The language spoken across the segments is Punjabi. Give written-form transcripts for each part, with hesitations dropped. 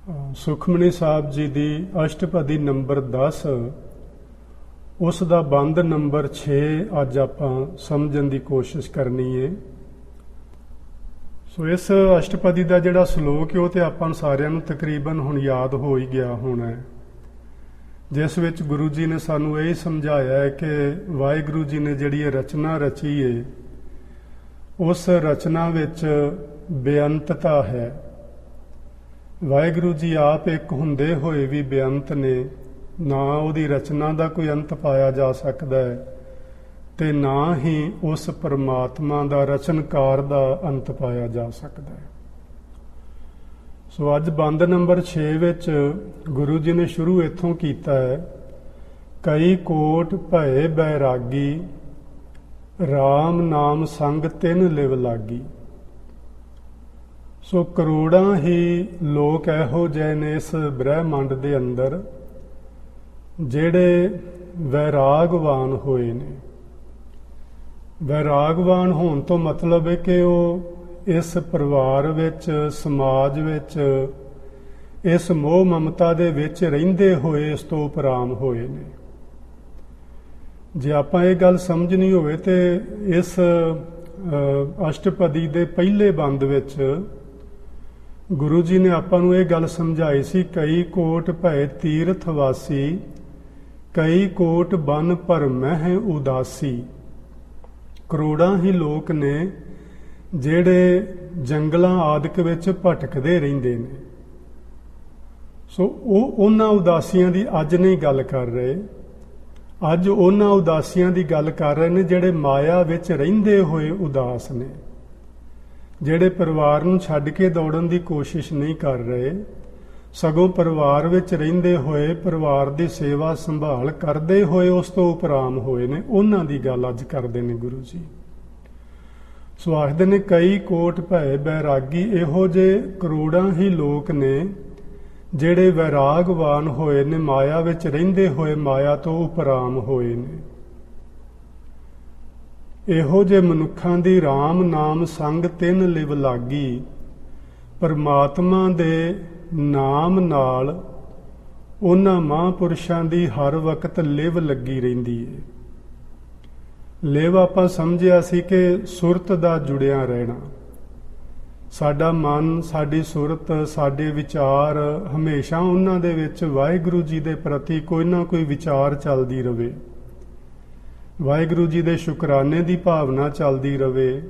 ਸੁਖਮਨੀ ਸਾਹਿਬ ਜੀ ਦੀ ਅਸ਼ਟਪਦੀ ਨੰਬਰ 10 ਉਸ ਦਾ ਬੰਦ ਨੰਬਰ 6 ਅੱਜ ਆਪਾਂ ਸਮਝਣ ਦੀ ਕੋਸ਼ਿਸ਼ ਕਰਨੀ ਹੈ। ਸੋ ਇਸ ਅਸ਼ਟਪਦੀ ਦਾ ਜਿਹੜਾ ਸ਼ਲੋਕ ਹੈ ਉਹ ਤੇ ਆਪਾਂ ਨੂੰ ਸਾਰਿਆਂ ਨੂੰ ਤਕਰੀਬਨ ਹੁਣ ਯਾਦ ਹੋ ਹੀ ਗਿਆ ਹੋਣਾ ਹੈ, ਜਿਸ ਵਿੱਚ ਗੁਰੂ ਜੀ ਨੇ ਸਾਨੂੰ ਇਹ ਸਮਝਾਇਆ ਹੈ ਕਿ ਵਾਹਿਗੁਰੂ ਜੀ ਨੇ ਜਿਹੜੀ ਇਹ ਰਚਨਾ ਰਚੀ ਹੈ ਉਸ ਰਚਨਾ ਵਿੱਚ ਬੇਅੰਤਤਾ ਹੈ। ਵਾਹਿਗੁਰੂ ਜੀ ਆਪ ਇੱਕ ਹੁੰਦੇ ਹੋਏ ਵੀ ਬੇਅੰਤ ਨੇ, ਨਾ ਉਹਦੀ ਰਚਨਾ ਦਾ ਕੋਈ ਅੰਤ ਪਾਇਆ ਜਾ ਸਕਦਾ ਹੈ ਤੇ ਨਾ ਹੀ ਉਸ ਪਰਮਾਤਮਾ ਦਾ ਰਚਨਕਾਰ ਦਾ ਅੰਤ ਪਾਇਆ ਜਾ ਸਕਦਾ ਹੈ। ਸੋ ਅੱਜ ਬੰਦ ਨੰਬਰ 6 ਵਿੱਚ ਗੁਰੂ ਜੀ ਨੇ ਸ਼ੁਰੂ ਇੱਥੋਂ ਕੀਤਾ ਹੈ, ਕਈ ਕੋਟ ਭਏ ਬੈਰਾਗੀ ਰਾਮ ਨਾਮ ਸੰਗ ਤਿਨ ਲਿਵ ਲਾਗੀ। ਸੋ ਕਰੋੜਾਂ ਹੀ ਲੋਕ ਇਹੋ ਜਿਹੇ ਨੇ ਇਸ ਬ੍ਰਹਿਮੰਡ ਦੇ ਅੰਦਰ ਜਿਹੜੇ ਵੈਰਾਗਵਾਨ ਹੋਏ ਨੇ। ਵੈਰਾਗਵਾਨ ਹੋਣ ਤੋਂ ਮਤਲਬ ਹੈ ਕਿ ਉਹ ਇਸ ਪਰਿਵਾਰ ਵਿੱਚ, ਸਮਾਜ ਵਿੱਚ, ਇਸ ਮੋਹ ਮਮਤਾ ਦੇ ਵਿੱਚ ਰਹਿੰਦੇ ਹੋਏ ਇਸ ਤੋਂ ਉਪਰਾਮ ਹੋਏ ਨੇ। ਜੇ ਆਪਾਂ ਇਹ ਗੱਲ ਸਮਝਣੀ ਹੋਵੇ ਤੇ ਇਸ ਅਸ਼ਟਪਦੀ ਦੇ ਪਹਿਲੇ ਬੰਦ ਵਿੱਚ ਗੁਰੂ ਜੀ ਨੇ ਆਪਾਂ ਨੂੰ ਇਹ ਗੱਲ ਸਮਝਾਈ ਸੀ, ਕਈ ਕੋਟ ਭਏ ਤੀਰਥ ਵਾਸੀ ਕਈ ਕੋਟ ਬਨ ਭਰਮਹਿ ਉਦਾਸੀ। ਕਰੋੜਾਂ ਹੀ ਲੋਕ ਨੇ ਜਿਹੜੇ ਜੰਗਲਾਂ ਆਦਿਕ ਵਿੱਚ ਭਟਕਦੇ ਰਹਿੰਦੇ ਨੇ। ਸੋ ਉਹਨਾਂ ਉਦਾਸੀਆਂ ਦੀ ਅੱਜ ਨਹੀਂ ਗੱਲ ਕਰ ਰਹੇ, ਅੱਜ ਉਹਨਾਂ ਉਦਾਸੀਆਂ ਦੀ ਗੱਲ ਕਰ ਰਹੇ ਨੇ ਜਿਹੜੇ ਮਾਇਆ ਵਿੱਚ ਰਹਿੰਦੇ ਹੋਏ ਉਦਾਸ ਨੇ, ਜਿਹੜੇ ਪਰਿਵਾਰ ਨੂੰ ਛੱਡ ਕੇ ਦੌੜਨ ਦੀ ਕੋਸ਼ਿਸ਼ ਨਹੀਂ ਕਰ ਰਹੇ, ਸਗੋਂ ਪਰਿਵਾਰ ਵਿੱਚ ਰਹਿੰਦੇ ਹੋਏ ਪਰਿਵਾਰ ਦੀ ਸੇਵਾ ਸੰਭਾਲ ਕਰਦੇ ਹੋਏ ਉਸ ਤੋਂ ਉਪਰਾਮ ਹੋਏ ਨੇ। ਉਹਨਾਂ ਦੀ ਗੱਲ ਅੱਜ ਕਰਦੇ ਨੇ ਗੁਰੂ ਜੀ। ਸੋ ਆਖਦੇ ਨੇ ਕਈ ਕੋਟ ਭਏ ਬੈਰਾਗੀ, ਇਹੋ ਜਿਹੇ ਕਰੋੜਾਂ ਹੀ ਲੋਕ ਨੇ ਜਿਹੜੇ ਵੈਰਾਗਵਾਨ ਹੋਏ ਨੇ, ਮਾਇਆ ਵਿੱਚ ਰਹਿੰਦੇ ਹੋਏ ਮਾਇਆ ਤੋਂ ਉਪਰਾਮ ਹੋਏ ਨੇ। ਇਹੋ ਜਿਹੇ ਮਨੁੱਖਾਂ ਦੀ ਰਾਮ ਨਾਮ ਸੰਗ ਤਿਨ ਲਿਵ ਲਾਗੀ। ਪਰਮਾਤਮਾ ਦੇ ਨਾਮ ਨਾਲ ਉਹਨਾਂ ਮਹਾਂਪੁਰਸ਼ਾਂ ਦੀ ਹਰ ਵਕਤ ਲਿਵ ਲੱਗੀ ਰਹਿੰਦੀ ਹੈ। ਲਿਵ ਆਪਾਂ ਸਮਝਿਆ ਸੀ ਕਿ ਸੁਰਤ ਦਾ ਜੁੜਿਆ ਰਹਿਣਾ। ਸਾਡਾ ਮਨ, ਸਾਡੀ ਸੁਰਤ, ਸਾਡੇ ਵਿਚਾਰ ਹਮੇਸ਼ਾ ਉਹਨਾਂ ਦੇ ਵਿੱਚ ਵਾਹਿਗੁਰੂ ਜੀ ਦੇ ਪ੍ਰਤੀ ਕੋਈ ਨਾ ਕੋਈ ਵਿਚਾਰ ਚੱਲਦੀ ਰਹੇ, ਵਾਹਿਗੁਰੂ ਜੀ ਦੇ ਸ਼ੁਕਰਾਨੇ ਦੀ ਭਾਵਨਾ ਚੱਲਦੀ ਰਹੇ,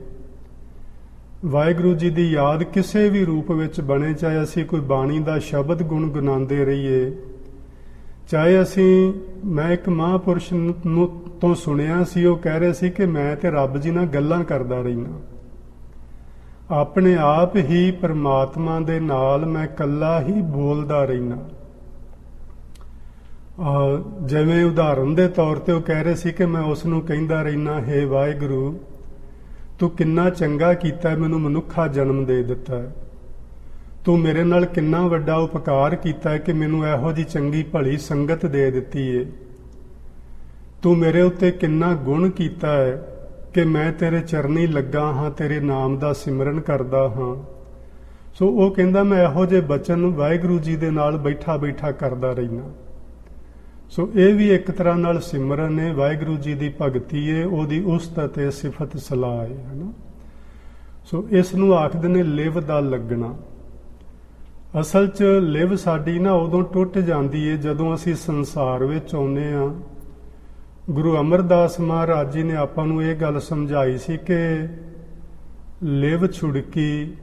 ਵਾਹਿਗੁਰੂ ਜੀ ਦੀ ਯਾਦ ਕਿਸੇ ਵੀ ਰੂਪ ਵਿੱਚ ਬਣੇ, ਚਾਹੇ ਅਸੀਂ ਕੋਈ ਬਾਣੀ ਦਾ ਸ਼ਬਦ ਗੁਣਗੁਣਾਉਂਦੇ ਰਹੀਏ, ਚਾਹੇ ਅਸੀਂ, ਮੈਂ ਇੱਕ ਮਹਾਂਪੁਰਸ਼ ਨੂੰ ਤੋਂ ਸੁਣਿਆ ਸੀ, ਉਹ ਕਹਿ ਰਹੇ ਸੀ ਕਿ ਮੈਂ ਤੇ ਰੱਬ ਜੀ ਨਾਲ ਗੱਲਾਂ ਕਰਦਾ ਰਹਿਣਾ, ਆਪਣੇ ਆਪ ਹੀ ਪਰਮਾਤਮਾ ਦੇ ਨਾਲ ਮੈਂ ਇਕੱਲਾ ਹੀ ਬੋਲਦਾ ਰਹਿਣਾ। ਜਿਵੇਂ ਉਦਾਹਰਨ ਦੇ ਤੌਰ ਤੇ ਉਹ ਕਹਿ ਰਹੇ ਸੀ ਕਿ ਮੈਂ ਉਸ ਨੂੰ ਕਹਿੰਦਾ ਰਹਿਣਾ, ਹੇ ਵਾਹਿਗੁਰੂ ਤੂੰ ਕਿੰਨਾ ਚੰਗਾ ਕੀਤਾ, ਮੈਨੂੰ ਮਨੁੱਖਾ ਜਨਮ ਦੇ ਦਿੱਤਾ ਹੈ, ਤੂੰ ਮੇਰੇ ਨਾਲ ਕਿੰਨਾ ਵੱਡਾ ਉਪਕਾਰ ਕੀਤਾ ਹੈ ਕਿ ਮੈਨੂੰ ਇਹੋ ਜਿਹੀ ਚੰਗੀ ਭਲੀ ਸੰਗਤ ਦੇ ਦਿੱਤੀ ਹੈ, ਤੂੰ ਮੇਰੇ ਉੱਤੇ ਕਿੰਨਾ ਗੁਣ ਕੀਤਾ ਹੈ ਕਿ ਮੈਂ ਤੇਰੇ ਚਰਨੀ ਲੱਗਾ ਹਾਂ, ਤੇਰੇ ਨਾਮ ਦਾ ਸਿਮਰਨ ਕਰਦਾ ਹਾਂ। ਸੋ ਉਹ ਕਹਿੰਦਾ ਮੈਂ ਇਹੋ ਜਿਹੇ ਬਚਨ ਵਾਹਿਗੁਰੂ ਜੀ ਦੇ ਨਾਲ ਬੈਠਾ ਬੈਠਾ ਕਰਦਾ ਰਹਿਣਾ। ਸੋ ਇਹ ਵੀ ਇੱਕ ਤਰ੍ਹਾਂ ਨਾਲ ਸਿਮਰਨ ਹੈ, ਵਾਹਿਗੁਰੂ ਜੀ ਦੀ ਭਗਤੀ ਹੈ, ਉਹਦੀ ਉਸਤਤ ਤੇ ਸਿਫਤ ਸਲਾਹ ਹੈ ਨਾ। ਸੋ ਇਸ ਨੂੰ ਆਖਦੇ ਨੇ ਲਿਵ ਦਾ ਲੱਗਣਾ। ਅਸਲ 'ਚ ਲਿਵ ਸਾਡੀ ਨਾ ਉਦੋਂ ਟੁੱਟ ਜਾਂਦੀ ਹੈ ਜਦੋਂ ਅਸੀਂ ਸੰਸਾਰ ਵਿੱਚ ਆਉਂਦੇ ਹਾਂ। ਗੁਰੂ ਅਮਰਦਾਸ ਮਹਾਰਾਜ ਜੀ ਨੇ ਆਪਾਂ ਨੂੰ ਇਹ ਗੱਲ ਸਮਝਾਈ ਸੀ ਕਿ ਲਿਵ ਛੁੜਕੀ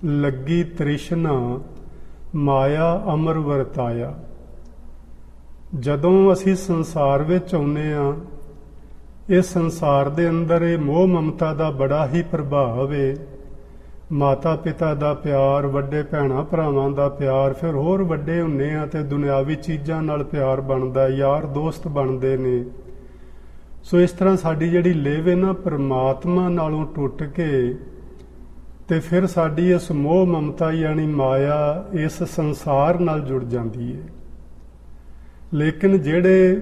ਲੱਗੀ ਤ੍ਰਿਸ਼ਨਾ ਮਾਇਆ ਅਮਰ ਵਰਤਾਇਆ। ਜਦੋਂ ਅਸੀਂ ਸੰਸਾਰ ਵਿੱਚ ਆਉਂਦੇ ਹਾਂ, ਇਸ ਸੰਸਾਰ ਦੇ ਅੰਦਰ ਇਹ ਮੋਹ ਮਮਤਾ ਦਾ ਬੜਾ ਹੀ ਪ੍ਰਭਾਵ ਹੈ। ਮਾਤਾ ਪਿਤਾ ਦਾ ਪਿਆਰ, ਵੱਡੇ ਭੈਣਾਂ ਭਰਾਵਾਂ ਦਾ ਪਿਆਰ, ਫਿਰ ਹੋਰ ਵੱਡੇ ਹੁੰਦੇ ਆ ਤੇ ਦੁਨਿਆਵੀ ਚੀਜ਼ਾਂ ਨਾਲ ਪਿਆਰ ਬਣਦਾ, ਯਾਰ ਦੋਸਤ ਬਣਦੇ ਨੇ। ਸੋ ਇਸ ਤਰ੍ਹਾਂ ਸਾਡੀ ਜਿਹੜੀ ਲਿਵ ਹੈ ਨਾ ਪਰਮਾਤਮਾ ਨਾਲੋਂ ਟੁੱਟ ਕੇ ਤੇ ਫਿਰ ਸਾਡੀ ਇਸ ਮੋਹ ਮਮਤਾ ਯਾਨੀ ਮਾਇਆ ਇਸ ਸੰਸਾਰ ਨਾਲ ਜੁੜ ਜਾਂਦੀ ਹੈ। ਲੇਕਿਨ ਜਿਹੜੇ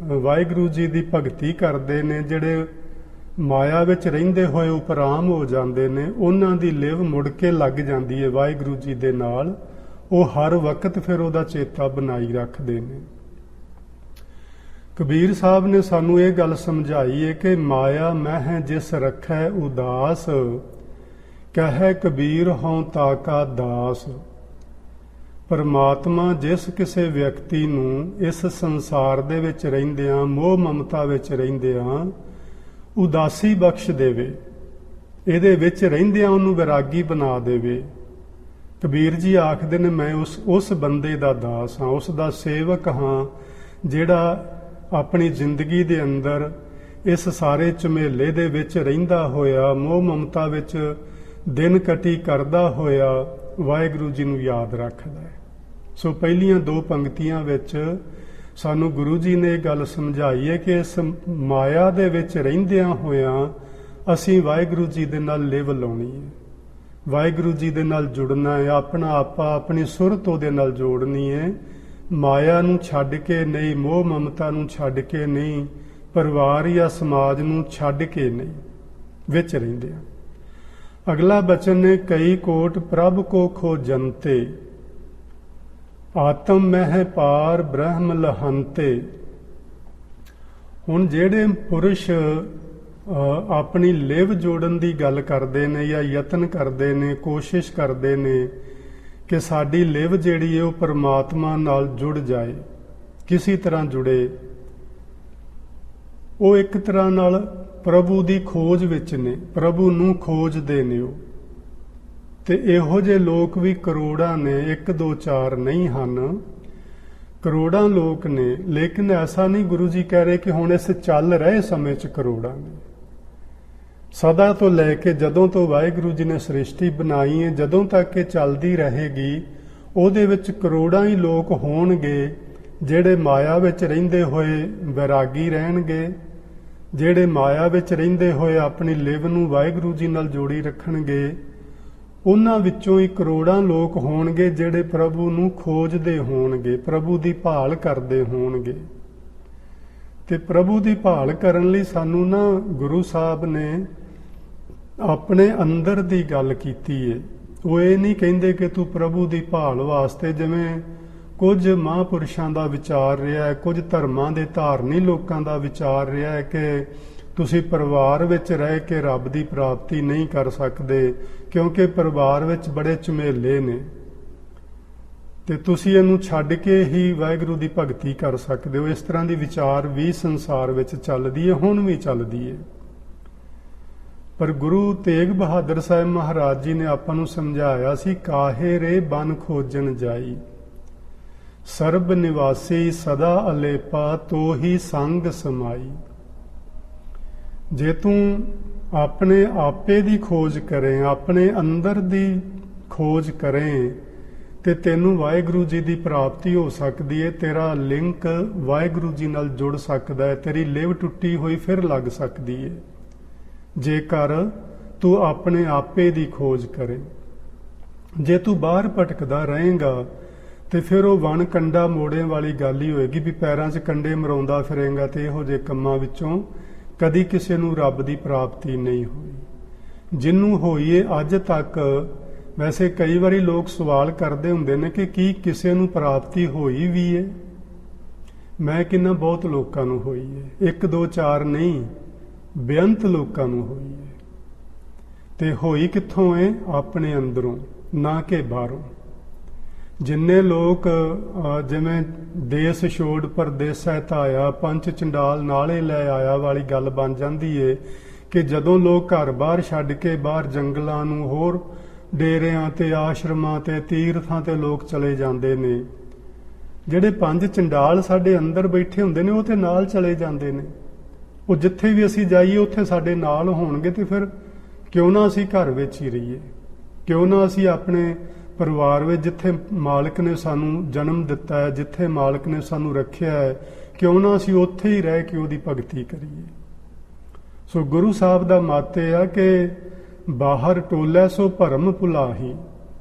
ਵਾਹਿਗੁਰੂ ਜੀ ਦੀ ਭਗਤੀ ਕਰਦੇ ਨੇ, ਜਿਹੜੇ ਮਾਇਆ ਵਿੱਚ ਰਹਿੰਦੇ ਹੋਏ ਉਪਰਾਮ ਹੋ ਜਾਂਦੇ ਨੇ, ਉਹਨਾਂ ਦੀ ਲਿਵ ਮੁੜ ਕੇ ਲੱਗ ਜਾਂਦੀ ਹੈ ਵਾਹਿਗੁਰੂ ਜੀ ਦੇ ਨਾਲ, ਉਹ ਹਰ ਵਕਤ ਫਿਰ ਉਹਦਾ ਚੇਤਾ ਬਣਾਈ ਰੱਖਦੇ ਨੇ। ਕਬੀਰ ਸਾਹਿਬ ਨੇ ਸਾਨੂੰ ਇਹ ਗੱਲ ਸਮਝਾਈ ਹੈ ਕਿ ਮਾਇਆ ਮਹਿ ਜਿਸ ਰੱਖੈ ਉਦਾਸ, ਕਹੈ ਕਬੀਰ ਹਉ ਤਾਕਾ ਦਾਸ। ਪਰਮਾਤਮਾ ਜਿਸ ਕਿਸੇ ਵਿਅਕਤੀ ਨੂੰ ਇਸ ਸੰਸਾਰ ਦੇ ਵਿੱਚ ਰਹਿੰਦਿਆਂ, ਮੋਹ ਮਮਤਾ ਵਿੱਚ ਰਹਿੰਦਿਆਂ ਉਦਾਸੀ ਬਖਸ਼ ਦੇਵੇ, ਇਹਦੇ ਵਿੱਚ ਰਹਿੰਦਿਆਂ ਉਹਨੂੰ ਵਿਰਾਗੀ ਬਣਾ ਦੇਵੇ। ਕਬੀਰ ਜੀ ਆਖਦੇ ਨੇ ਮੈਂ ਉਸ ਬੰਦੇ ਦਾ ਦਾਸ ਹਾਂ, ਉਸ ਦਾ ਸੇਵਕ ਹਾਂ, ਜਿਹੜਾ ਆਪਣੀ ਜ਼ਿੰਦਗੀ ਦੇ ਅੰਦਰ ਇਸ ਸਾਰੇ ਝਮੇਲੇ ਦੇ ਵਿੱਚ ਰਹਿੰਦਾ ਹੋਇਆ, ਮੋਹ ਮਮਤਾ ਵਿੱਚ ਦਿਨ ਕਟੀ ਕਰਦਾ ਹੋਇਆ ਵਾਹਿਗੁਰੂ ਜੀ ਨੂੰ ਯਾਦ ਰੱਖਦਾ ਹੈ। ਸੋ ਪਹਿਲੀਆਂ ਦੋ ਪੰਕਤੀਆਂ ਵਿੱਚ ਸਾਨੂੰ ਗੁਰੂ ਜੀ ਨੇ ਇਹ ਗੱਲ ਸਮਝਾਈ ਹੈ ਕਿ ਇਸ ਮਾਇਆ ਦੇ ਵਿੱਚ ਰਹਿੰਦਿਆਂ ਹੋਇਆਂ ਅਸੀਂ ਵਾਹਿਗੁਰੂ ਜੀ ਦੇ ਨਾਲ ਲਿਵ ਲਾਉਣੀ ਹੈ, ਵਾਹਿਗੁਰੂ ਜੀ ਦੇ ਨਾਲ ਜੁੜਨਾ ਹੈ, ਆਪਣਾ ਆਪਾ ਆਪਣੀ ਸੁਰਤ ਉਹਦੇ ਨਾਲ ਜੋੜਨੀ ਹੈ। ਮਾਇਆ ਨੂੰ ਛੱਡ ਕੇ ਨਹੀਂ, ਮੋਹ ਮਮਤਾ ਨੂੰ ਛੱਡ ਕੇ ਨਹੀਂ, ਪਰਿਵਾਰ ਜਾਂ ਸਮਾਜ ਨੂੰ ਛੱਡ ਕੇ ਨਹੀਂ, ਵਿੱਚ ਰਹਿੰਦੇ ਆ। ਅਗਲਾ ਬਚਨ ਨੇ ਕਈ ਕੋਟ ਪ੍ਰਭ ਕੋ ਖੋਜੰਤੇ, ਆਤਮ ਮਹਿ ਪਾਰ ਬ੍ਰਹਮ ਲਹੰਤੇ। ਹੁਣ ਜਿਹੜੇ ਪੁਰਸ਼ ਆਪਣੀ ਲਿਵ ਜੋੜਨ ਦੀ ਗੱਲ ਕਰਦੇ ਨੇ ਜਾਂ ਯਤਨ ਕਰਦੇ ਨੇ, ਕੋਸ਼ਿਸ਼ ਕਰਦੇ ਨੇ ਕਿ ਸਾਡੀ ਲਿਵ ਜਿਹੜੀ ਹੈ ਉਹ ਪਰਮਾਤਮਾ ਨਾਲ ਜੁੜ ਜਾਏ, ਕਿਸੇ ਤਰ੍ਹਾਂ ਜੁੜੇ, ਉਹ ਇੱਕ ਤਰ੍ਹਾਂ ਨਾਲ ਪ੍ਰਭੂ ਦੀ ਖੋਜ ਵਿੱਚ ਨੇ, ਪ੍ਰਭੂ ਨੂੰ ਖੋਜਦੇ ਨੇ ਉਹ। ਤੇ ਇਹੋ ਜਿਹੇ ਲੋਕ ਵੀ ਕਰੋੜਾਂ ਨੇ, 1 2 4 ਨਹੀਂ ਹਨ, ਕਰੋੜਾਂ ਲੋਕ ਨੇ। ਲੇਕਿਨ ਐਸਾ ਨਹੀਂ, ਗੁਰੂ ਜੀ ਕਹਿ ਰਹੇ ਕਿ ਹੁਣ ਇਸ ਚੱਲ ਰਹੇ ਸਮੇਂ 'ਚ ਕਰੋੜਾਂ ਨੇ। ਸਦਾ ਤੋਂ ਲੈ ਕੇ ਜਦੋਂ ਤੋਂ ਵਾਹਿਗੁਰੂ ਜੀ ਨੇ ਸ੍ਰਿਸ਼ਟੀ ਬਣਾਈ ਹੈ, ਜਦੋਂ ਤੱਕ ਇਹ ਚੱਲਦੀ ਰਹੇਗੀ, ਉਹਦੇ ਵਿੱਚ ਕਰੋੜਾਂ ਹੀ ਲੋਕ ਹੋਣਗੇ ਜਿਹੜੇ ਮਾਇਆ ਵਿੱਚ ਰਹਿੰਦੇ ਹੋਏ ਵੈਰਾਗੀ ਰਹਿਣਗੇ, ਜਿਹੜੇ ਮਾਇਆ ਵਿੱਚ ਰਹਿੰਦੇ ਹੋਏ ਆਪਣੀ ਲਿਵ ਨੂੰ ਵਾਹਿਗੁਰੂ ਜੀ ਨਾਲ ਜੋੜੀ ਰੱਖਣਗੇ। ਉਹਨਾਂ ਵਿੱਚੋਂ ਹੀ ਕਰੋੜਾਂ ਲੋਕ ਹੋਣਗੇ ਜਿਹੜੇ ਪ੍ਰਭੂ ਨੂੰ ਖੋਜਦੇ ਹੋਣਗੇ, ਪ੍ਰਭੂ ਦੀ ਭਾਲ ਕਰਦੇ ਹੋਣਗੇ। ਤੇ ਪ੍ਰਭੂ ਦੀ ਭਾਲ ਕਰਨ ਲਈ ਸਾਨੂੰ ਨਾ ਗੁਰੂ ਸਾਹਿਬ ਨੇ ਆਪਣੇ ਅੰਦਰ ਦੀ ਗੱਲ ਕੀਤੀ ਹੈ। ਉਹ ਇਹ ਨਹੀਂ ਕਹਿੰਦੇ ਕਿ ਤੂੰ ਪ੍ਰਭੂ ਦੀ ਭਾਲ ਵਾਸਤੇ, ਜਿਵੇਂ ਕੁਝ ਮਹਾਂਪੁਰਸ਼ਾਂ ਦਾ ਵਿਚਾਰ ਰਿਹਾ ਹੈ, ਕੁਝ ਧਰਮਾਂ ਦੇ ਧਾਰਨੀ ਲੋਕਾਂ ਦਾ ਵਿਚਾਰ ਰਿਹਾ ਹੈ ਕਿ ਤੁਸੀਂ ਪਰਿਵਾਰ ਵਿੱਚ ਰਹਿ ਕੇ ਰੱਬ ਦੀ ਪ੍ਰਾਪਤੀ ਨਹੀਂ ਕਰ ਸਕਦੇ ਕਿਉਂਕਿ ਪਰਿਵਾਰ ਵਿੱਚ ਬੜੇ ਝਮੇਲੇ ਨੇ, ਤੇ ਤੁਸੀਂ ਇਹਨੂੰ ਛੱਡ ਕੇ ਹੀ ਵਾਹਿਗੁਰੂ ਦੀ ਭਗਤੀ ਕਰ ਸਕਦੇ ਹੋ। ਇਸ ਤਰ੍ਹਾਂ ਦੀ ਵਿਚਾਰ ਵੀ ਸੰਸਾਰ ਵਿੱਚ ਚੱਲਦੀ ਹੈ, ਹੁਣ ਵੀ ਚੱਲਦੀ ਹੈ। ਪਰ ਗੁਰੂ ਤੇਗ ਬਹਾਦਰ ਸਾਹਿਬ ਮਹਾਰਾਜ ਜੀ ਨੇ ਆਪਾਂ ਨੂੰ ਸਮਝਾਇਆ ਸੀ, ਕਾਹੇ ਰੇ ਬਨ ਖੋਜਣ ਜਾਈ, ਸਰਬ ਨਿਵਾਸੀ ਸਦਾ ਅਲੇਪਾ ਤੋਹੀ ਸੰਗ ਸਮਾਈ। ਜੇ ਤੂੰ ਆਪਣੇ ਆਪੇ ਦੀ ਖੋਜ ਕਰੇ, ਆਪਣੇ ਅੰਦਰ ਦੀ ਖੋਜ ਕਰੇ, ਤੇ ਤੈਨੂੰ ਵਾਹਿਗੁਰੂ ਜੀ ਦੀ ਪ੍ਰਾਪਤੀ ਹੋ ਸਕਦੀ ਹੈ। ਤੇਰਾ ਲਿੰਕ ਵਾਹਿਗੁਰੂ ਜੀ ਨਾਲ ਜੁੜ ਸਕਦਾ ਹੈ, ਤੇਰੀ ਲਿਵ ਟੁੱਟੀ ਹੋਈ ਫਿਰ ਲੱਗ ਸਕਦੀ ਹੈ ਜੇਕਰ ਤੂੰ ਆਪਣੇ ਆਪੇ ਦੀ ਖੋਜ ਕਰੇ। ਜੇ ਤੂੰ ਬਾਹਰ ਭਟਕਦਾ ਰਹੇਗਾ ਤੇ ਫਿਰ ਉਹ ਵਣ ਕੰਡਾ ਮੋੜੇ ਵਾਲੀ ਗੱਲ ਹੀ ਹੋਏਗੀ ਵੀ ਪੈਰਾਂ 'ਚ ਕੰਡੇ ਮਰਾਉਂਦਾ ਫਿਰੇਗਾ, ਤੇ ਇਹੋ ਜਿਹੇ ਕੰਮਾਂ ਵਿੱਚੋਂ ਕਦੀ ਕਿਸੇ ਨੂੰ ਰੱਬ ਦੀ ਪ੍ਰਾਪਤੀ ਨਹੀਂ ਹੋਈ। ਜਿਹਨੂੰ ਹੋਈ ਹੈ ਅੱਜ ਤੱਕ, ਵੈਸੇ ਕਈ ਵਾਰੀ ਲੋਕ ਸਵਾਲ ਕਰਦੇ ਹੁੰਦੇ ਨੇ ਕਿ ਕੀ ਕਿਸੇ ਨੂੰ ਪ੍ਰਾਪਤੀ ਹੋਈ ਵੀ ਹੈ? ਮੈਂ ਕਹਿੰਦਾ ਬਹੁਤ ਲੋਕਾਂ ਨੂੰ ਹੋਈ ਹੈ, 1 2 4 ਨਹੀਂ, ਬੇਅੰਤ ਲੋਕਾਂ ਨੂੰ ਹੋਈ ਹੈ। ਤੇ ਹੋਈ ਕਿੱਥੋਂ ਹੈ? ਆਪਣੇ ਅੰਦਰੋਂ, ਨਾ ਕਿ ਬਾਹਰੋਂ। ਜਿੰਨੇ ਲੋਕ ਜਿਵੇਂ ਦੇਸ ਛੋੜ ਪਰਦੇਸੈ ਧਾਇਆ, ਪੰਚ ਚੰਡਾਲ ਨਾਲੇ ਲੈ ਆਇਆ ਵਾਲੀ ਗੱਲ ਬਣ ਜਾਂਦੀ ਏ ਕਿ ਜਦੋਂ ਲੋਕ ਘਰ-ਬਾਰ ਛੱਡ ਕੇ ਬਾਹਰ ਜੰਗਲਾਂ ਨੂੰ, ਹੋਰ ਡੇਰਿਆਂ ਤੇ ਆਸ਼ਰਮਾਂ ਤੇ ਤੀਰਥਾਂ ਤੇ ਲੋਕ ਚਲੇ ਜਾਂਦੇ ਨੇ, ਜਿਹੜੇ ਪੰਜ ਚੰਡਾਲ ਸਾਡੇ ਅੰਦਰ ਬੈਠੇ ਹੁੰਦੇ ਨੇ ਉਹ ਤੇ ਨਾਲ ਚਲੇ ਜਾਂਦੇ ਨੇ। ਉਹ ਜਿੱਥੇ ਵੀ ਅਸੀਂ ਜਾਈਏ ਉੱਥੇ ਸਾਡੇ ਨਾਲ ਹੋਣਗੇ, ਤੇ ਫਿਰ ਕਿਉਂ ਨਾ ਅਸੀਂ ਘਰ ਵਿੱਚ ਹੀ ਰਹੀਏ, ਕਿਉਂ ਨਾ ਅਸੀਂ ਆਪਣੇ ਪਰਿਵਾਰ ਵਿੱਚ, ਜਿੱਥੇ ਮਾਲਕ ਨੇ ਸਾਨੂੰ ਜਨਮ ਦਿੱਤਾ ਹੈ, ਜਿੱਥੇ ਮਾਲਕ ਨੇ ਸਾਨੂੰ ਰੱਖਿਆ ਹੈ, ਕਿਉਂ ਨਾ ਅਸੀਂ ਉੱਥੇ ਹੀ ਰਹਿ ਕੇ ਉਹਦੀ ਭਗਤੀ ਕਰੀਏ। ਸੋ ਗੁਰੂ ਸਾਹਿਬ ਦਾ ਮਤ ਇਹ ਆ ਕਿ ਬਾਹਰ ਟੋਲੇ ਸੋ ਭਰਮ ਭੁਲਾਹੀ।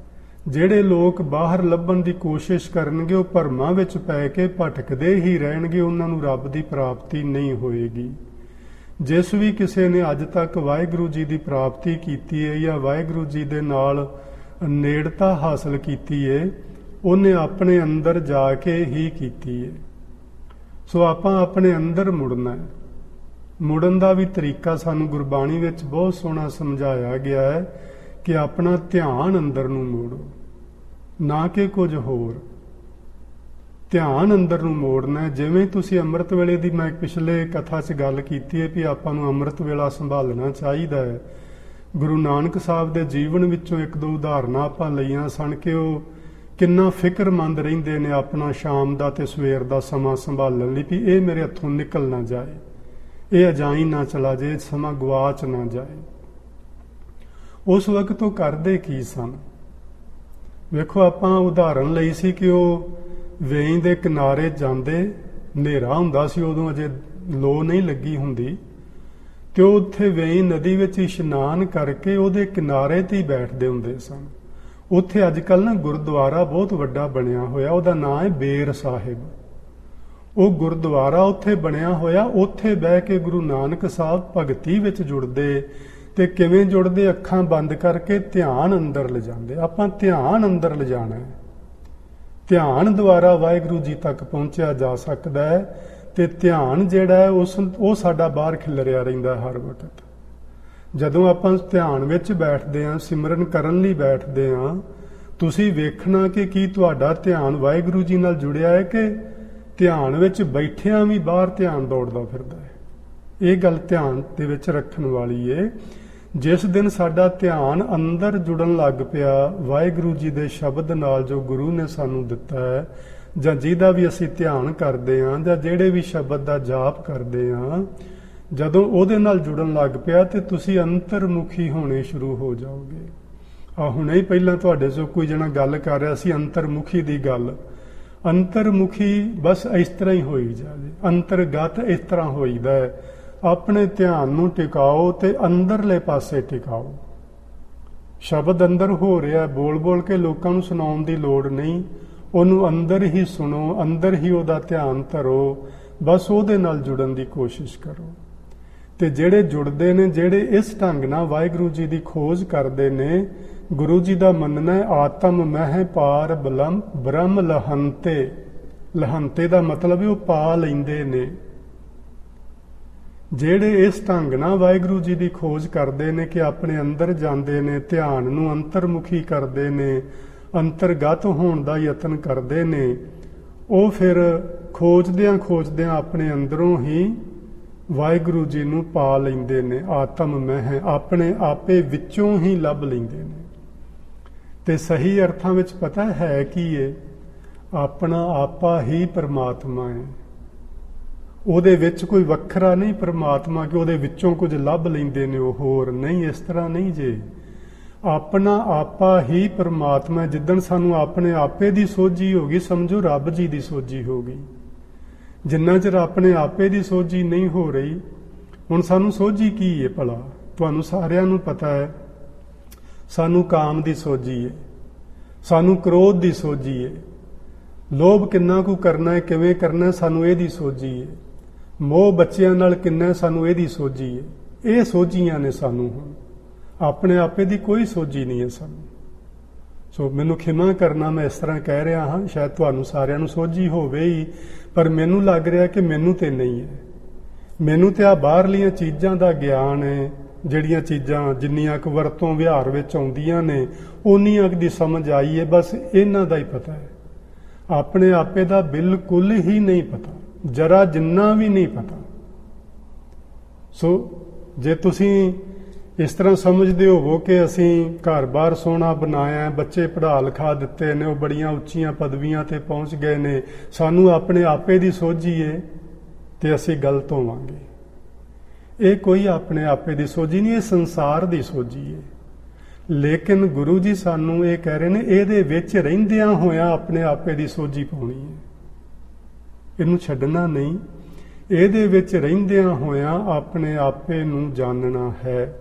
ਜਿਹੜੇ ਲੋਕ ਬਾਹਰ ਲੱਭਣ ਦੀ ਕੋਸ਼ਿਸ਼ ਕਰਨਗੇ ਉਹ ਭਰਮਾਂ ਵਿੱਚ ਪੈ ਕੇ ਭਟਕਦੇ ਹੀ ਰਹਿਣਗੇ, ਉਹਨਾਂ ਨੂੰ ਰੱਬ ਦੀ ਪ੍ਰਾਪਤੀ ਨਹੀਂ ਹੋਏਗੀ। ਜਿਸ ਵੀ ਕਿਸੇ ਨੇ ਅੱਜ ਤੱਕ ਵਾਹਿਗੁਰੂ ਜੀ ਦੀ ਪ੍ਰਾਪਤੀ ਕੀਤੀ ਹੈ ਜਾਂ ਵਾਹਿਗੁਰੂ ਜੀ ਦੇ ਨਾਲ ਨੇੜਤਾ ਹਾਸਲ ਕੀਤੀ ਹੈ, ਉਹਨੇ ਆਪਣੇ ਅੰਦਰ ਜਾ ਕੇ ਹੀ ਕੀਤੀ ਹੈ। ਸੋ ਆਪਾਂ ਆਪਣੇ ਅੰਦਰ ਮੁੜਨਾ ਹੈ। ਮੁੜਨ ਦਾ ਵੀ ਤਰੀਕਾ ਸਾਨੂੰ ਗੁਰਬਾਣੀ ਵਿੱਚ ਬਹੁਤ ਸੋਹਣਾ ਸਮਝਾਇਆ ਗਿਆ ਹੈ ਕਿ ਆਪਣਾ ਧਿਆਨ ਅੰਦਰ ਨੂੰ ਮੋੜੋ, ਨਾ ਕਿ ਕੁਝ ਹੋਰ। ਧਿਆਨ ਅੰਦਰ ਨੂੰ ਮੋੜਨਾ ਹੈ। ਜਿਵੇਂ ਤੁਸੀਂ ਅੰਮ੍ਰਿਤ ਵੇਲੇ ਦੀ ਮੈਂ ਪਿਛਲੇ ਕਥਾ 'ਚ ਗੱਲ ਕੀਤੀ ਹੈ ਵੀ ਆਪਾਂ ਨੂੰ ਅੰਮ੍ਰਿਤ ਵੇਲਾ ਸੰਭਾਲਣਾ ਚਾਹੀਦਾ ਹੈ। ਗੁਰੂ ਨਾਨਕ ਸਾਹਿਬ ਦੇ ਜੀਵਨ ਵਿੱਚੋਂ ਇੱਕ ਦੋ ਉਦਾਹਰਨਾਂ ਆਪਾਂ ਲਈਆਂ ਸਨ ਕਿ ਉਹ ਕਿੰਨਾ ਫਿਕਰਮੰਦ ਰਹਿੰਦੇ ਨੇ ਆਪਣਾ ਸ਼ਾਮ ਦਾ ਤੇ ਸਵੇਰ ਦਾ ਸਮਾਂ ਸੰਭਾਲਣ ਲਈ ਵੀ ਇਹ ਮੇਰੇ ਹੱਥੋਂ ਨਿਕਲ ਨਾ ਜਾਏ, ਇਹ ਅਜਾਈਂ ਨਾ ਚਲਾ ਜਾਏ, ਸਮਾਂ ਗਵਾਚ ਨਾ ਜਾਏ। ਉਸ ਵਕਤ ਉਹ ਕਰਦੇ ਕੀ ਸਨ? ਵੇਖੋ, ਆਪਾਂ ਉਦਾਹਰਨ ਲਈ ਸੀ ਕਿ ਉਹ ਵੇਈਂ ਦੇ ਕਿਨਾਰੇ ਜਾਂਦੇ, ਹਨੇਰਾ ਹੁੰਦਾ ਸੀ, ਉਦੋਂ ਅਜੇ ਲੋ ਨਹੀਂ ਲੱਗੀ ਹੁੰਦੀ, ਤੇ ਉਹ ਉੱਥੇ ਵੇਈਂ ਨਦੀ ਵਿੱਚ ਇਸ਼ਨਾਨ ਕਰਕੇ ਉਹਦੇ ਕਿਨਾਰੇ ਤੇ ਹੀ ਬੈਠਦੇ ਹੁੰਦੇ ਸਨ। ਉੱਥੇ ਅੱਜ ਕੱਲ੍ਹ ਨਾ ਗੁਰਦੁਆਰਾ ਬਹੁਤ ਵੱਡਾ ਬਣਿਆ ਹੋਇਆ, ਉਹਦਾ ਨਾਂ ਹੈ ਬੇਰ ਸਾਹਿਬ। ਉਹ ਗੁਰਦੁਆਰਾ ਉੱਥੇ ਬਣਿਆ ਹੋਇਆ, ਉੱਥੇ ਬਹਿ ਕੇ ਗੁਰੂ ਨਾਨਕ ਸਾਹਿਬ ਭਗਤੀ ਵਿੱਚ ਜੁੜਦੇ। ਤੇ ਕਿਵੇਂ ਜੁੜਦੇ? ਅੱਖਾਂ ਬੰਦ ਕਰਕੇ ਧਿਆਨ ਅੰਦਰ ਲਿਜਾਂਦੇ। ਆਪਾਂ ਧਿਆਨ ਅੰਦਰ ਲਿਜਾਣਾ ਹੈ। ਧਿਆਨ ਦੁਆਰਾ ਵਾਹਿਗੁਰੂ ਜੀ ਤੱਕ ਪਹੁੰਚਿਆ ਜਾ ਸਕਦਾ ਹੈ। ਤੇ ਧਿਆਨ ਜਿਹੜਾ ਹੈ ਉਹ ਸਾਡਾ ਬਾਹਰ ਖਿਲਰਿਆ ਰਹਿੰਦਾ ਹਰ ਵਕਤ। ਜਦੋਂ ਆਪਾਂ ਧਿਆਨ ਵਿੱਚ ਬੈਠਦੇ ਹਾਂ, ਸਿਮਰਨ ਕਰਨ ਲਈ ਬੈਠਦੇ ਹਾਂ, ਤੁਸੀਂ ਵੇਖਣਾ ਕਿ ਕੀ ਤੁਹਾਡਾ ਧਿਆਨ ਵਾਹਿਗੁਰੂ ਜੀ ਨਾਲ ਜੁੜਿਆ ਹੈ ਕਿ ਧਿਆਨ ਵਿੱਚ ਬੈਠਿਆਂ ਵੀ ਬਾਹਰ ਧਿਆਨ ਦੌੜਦਾ ਫਿਰਦਾ ਹੈ। ਇਹ ਗੱਲ ਧਿਆਨ ਦੇ ਵਿੱਚ ਰੱਖਣ ਵਾਲੀ ਹੈ। ਜਿਸ ਦਿਨ ਸਾਡਾ ਧਿਆਨ ਅੰਦਰ ਜੁੜਨ ਲੱਗ ਪਿਆ ਵਾਹਿਗੁਰੂ ਜੀ ਦੇ ਸ਼ਬਦ ਨਾਲ ਜੋ ਗੁਰੂ ਨੇ ਸਾਨੂੰ ਦਿੱਤਾ ਹੈ, ਜਾਂ ਜਿਹਦਾ ਵੀ ਅਸੀਂ ਧਿਆਨ ਕਰਦੇ ਹਾਂ, ਜਾਂ ਜਿਹੜੇ ਵੀ ਸ਼ਬਦ ਦਾ ਜਾਪ ਕਰਦੇ ਹਾਂ, ਜਦੋਂ ਉਹਦੇ ਨਾਲ ਜੁੜਨ ਲੱਗ ਪਿਆ ਤੇ ਤੁਸੀਂ ਅੰਤਰਮੁਖੀ ਹੋਣੇ ਸ਼ੁਰੂ ਹੋ ਜਾਓਗੇ। ਹੁਣੇ ਹੀ ਪਹਿਲਾਂ ਤੁਹਾਡੇ ਚੋਂ ਕੋਈ ਜਣਾ ਗੱਲ ਕਰ ਰਿਹਾ ਸੀ ਅੰਤਰਮੁਖੀ ਦੀ ਗੱਲ। ਅੰਤਰਮੁਖੀ ਬਸ ਇਸ ਤਰ੍ਹਾਂ ਹੀ ਹੋਈ ਜਾਵੇ, ਅੰਤਰਗਤ ਇਸ ਤਰ੍ਹਾਂ ਹੋਈਦਾ ਹੈ। ਆਪਣੇ ਧਿਆਨ ਨੂੰ ਟਿਕਾਓ ਤੇ ਅੰਦਰਲੇ ਪਾਸੇ ਟਿਕਾਓ। ਸ਼ਬਦ ਅੰਦਰ ਹੋ ਰਿਹਾ, ਬੋਲ ਬੋਲ ਕੇ ਲੋਕਾਂ ਨੂੰ ਸੁਣਾਉਣ ਦੀ ਲੋੜ ਨਹੀਂ, ਉਹਨੂੰ ਅੰਦਰ ਹੀ ਸੁਣੋ, ਅੰਦਰ ਹੀ ਉਹਦਾ ਧਿਆਨ ਧਰੋ, ਬਸ ਉਹਦੇ ਨਾਲ ਜੁੜਨ ਦੀ ਕੋਸ਼ਿਸ਼ ਕਰੋ। ਤੇ ਜਿਹੜੇ ਜੁੜਦੇ ਨੇ, ਜਿਹੜੇ ਇਸ ਢੰਗ ਨਾਲ ਵਾਹਿਗੁਰੂ ਜੀ ਦੀ ਖੋਜ ਕਰਦੇ ਨੇ, ਗੁਰੂ ਜੀ ਦਾ ਮੰਨਣਾ ਹੈ ਆਤਮ ਮਹਿ ਪਾਰ ਬ੍ਰਹਮ ਲਹੰਤੇ। ਲਹੰਤੇ ਦਾ ਮਤਲਬ ਹੈ ਉਹ ਪਾ ਲੈਂਦੇ ਨੇ। ਜਿਹੜੇ ਇਸ ਢੰਗ ਨਾਲ ਵਾਹਿਗੁਰੂ ਜੀ ਦੀ ਖੋਜ ਕਰਦੇ ਨੇ ਕਿ ਆਪਣੇ ਅੰਦਰ ਜਾਂਦੇ ਨੇ, ਧਿਆਨ ਨੂੰ ਅੰਤਰਮੁਖੀ ਕਰਦੇ ਨੇ, ਅੰਤਰਗਤ ਹੋਣ ਦਾ ਯਤਨ ਕਰਦੇ ਨੇ, ਉਹ ਫਿਰ ਖੋਜਦਿਆਂ ਆਪਣੇ ਅੰਦਰੋਂ ਹੀ ਵਾਹਿਗੁਰੂ ਜੀ ਨੂੰ ਪਾ ਲੈਂਦੇ ਨੇ। ਆਤਮ ਮਹਿ, ਆਪਣੇ ਆਪੇ ਵਿੱਚੋਂ ਹੀ ਲੱਭ ਲੈਂਦੇ ਨੇ। ਤੇ ਸਹੀ ਅਰਥਾਂ ਵਿੱਚ ਪਤਾ ਹੈ ਕੀ ਹੈ? ਆਪਣਾ ਆਪਾ ਹੀ ਪਰਮਾਤਮਾ ਹੈ। ਉਹਦੇ ਵਿੱਚ ਕੋਈ ਵੱਖਰਾ ਨਹੀਂ ਪਰਮਾਤਮਾ ਕਿ ਉਹਦੇ ਵਿੱਚੋਂ ਕੁਝ ਲੱਭ ਲੈਂਦੇ ਨੇ ਉਹ ਹੋਰ ਨਹੀਂ। ਇਸ ਤਰ੍ਹਾਂ ਨਹੀਂ ਜੇ। ਆਪਣਾ ਆਪਾ ਹੀ ਪਰਮਾਤਮਾ। ਜਿੱਦਣ ਸਾਨੂੰ ਆਪਣੇ ਆਪੇ ਦੀ ਸੋਝੀ ਹੋ ਗਈ, ਸਮਝੋ ਰੱਬ ਜੀ ਦੀ ਸੋਝੀ ਹੋ ਗਈ। ਜਿੰਨਾ ਚਿਰ ਆਪਣੇ ਆਪੇ ਦੀ ਸੋਝੀ ਨਹੀਂ ਹੋ ਰਹੀ, ਹੁਣ ਸਾਨੂੰ ਸੋਝੀ ਕੀ ਹੈ ਭਲਾ? ਤੁਹਾਨੂੰ ਸਾਰਿਆਂ ਨੂੰ ਪਤਾ ਹੈ, ਸਾਨੂੰ ਕਾਮ ਦੀ ਸੋਝੀ ਹੈ, ਸਾਨੂੰ ਕ੍ਰੋਧ ਦੀ ਸੋਝੀ ਹੈ, ਲੋਭ ਕਿੰਨਾ ਕੁ ਕਰਨਾ ਹੈ, ਕਿਵੇਂ ਕਰਨਾ ਹੈ, ਸਾਨੂੰ ਇਹਦੀ ਸੋਝੀ ਹੈ, ਮੋਹ ਬੱਚਿਆਂ ਨਾਲ ਕਿੰਨਾ, ਸਾਨੂੰ ਇਹਦੀ ਸੋਝੀ ਹੈ। ਇਹ ਸੋਝੀਆਂ ਨੇ ਸਾਨੂੰ। ਹੁਣ ਆਪਣੇ ਆਪੇ ਦੀ ਕੋਈ ਸੋਝੀ ਨਹੀਂ ਹੈ ਸਾਨੂੰ। ਸੋ ਮੈਨੂੰ ਖਿਮਾ ਕਰਨਾ, ਮੈਂ ਇਸ ਤਰ੍ਹਾਂ ਕਹਿ ਰਿਹਾ ਹਾਂ, ਸ਼ਾਇਦ ਤੁਹਾਨੂੰ ਸਾਰਿਆਂ ਨੂੰ ਸੋਝੀ ਹੋਵੇ ਹੀ, ਪਰ ਮੈਨੂੰ ਲੱਗ ਰਿਹਾ ਕਿ ਮੈਨੂੰ ਤੇ ਨਹੀਂ ਹੈ। ਮੈਨੂੰ ਤੇ ਆ ਬਾਹਰਲੀਆਂ ਚੀਜ਼ਾਂ ਦਾ ਗਿਆਨ ਹੈ, ਜਿਹੜੀਆਂ ਚੀਜ਼ਾਂ ਜਿੰਨੀਆਂ ਕੁ ਵਰਤੋਂ ਵਿਹਾਰ ਵਿੱਚ ਆਉਂਦੀਆਂ ਨੇ ਉਨੀਆਂ ਕੁ ਦੀ ਸਮਝ ਆਈ ਹੈ, ਬਸ ਇਹਨਾਂ ਦਾ ਹੀ ਪਤਾ ਹੈ। ਆਪਣੇ ਆਪੇ ਦਾ ਬਿਲਕੁਲ ਹੀ ਨਹੀਂ ਪਤਾ, ਜਰਾ ਜਿੰਨਾ ਵੀ ਨਹੀਂ ਪਤਾ। ਸੋ ਜੇ ਤੁਸੀਂ ਇਸ ਤਰ੍ਹਾਂ ਸਮਝਦੇ ਹੋਵੋ ਕਿ ਅਸੀਂ ਘਰ-ਬਾਰ ਸੋਹਣਾ ਬਣਾਇਆ, ਬੱਚੇ ਪੜ੍ਹਾ ਲਿਖਾ ਦਿੱਤੇ ਨੇ, ਉਹ ਬੜੀਆਂ ਉੱਚੀਆਂ ਪਦਵੀਆਂ ਤੇ ਪਹੁੰਚ ਗਏ ਨੇ, ਸਾਨੂੰ ਆਪਣੇ ਆਪੇ ਦੀ ਸੋਝੀ ਹੈ ਤੇ ਅਸੀਂ ਗਲਤ ਹੋਵਾਂਗੇ। ਇਹ ਕੋਈ ਆਪਣੇ ਆਪੇ ਦੀ ਸੋਝੀ ਨਹੀਂ, ਇਹ ਸੰਸਾਰ ਦੀ ਸੋਝੀ ਹੈ। ਲੇਕਿਨ ਗੁਰੂ ਜੀ ਸਾਨੂੰ ਇਹ ਕਹਿ ਰਹੇ ਨੇ, ਇਹਦੇ ਵਿੱਚ ਰਹਿੰਦਿਆਂ ਹੋਇਆਂ ਆਪਣੇ ਆਪੇ ਦੀ ਸੋਝੀ ਪਾਉਣੀ ਹੈ। ਇਹਨੂੰ ਛੱਡਣਾ ਨਹੀਂ, ਇਹਦੇ ਵਿੱਚ ਰਹਿੰਦਿਆਂ ਹੋਇਆਂ ਆਪਣੇ ਆਪੇ ਨੂੰ ਜਾਣਨਾ ਹੈ।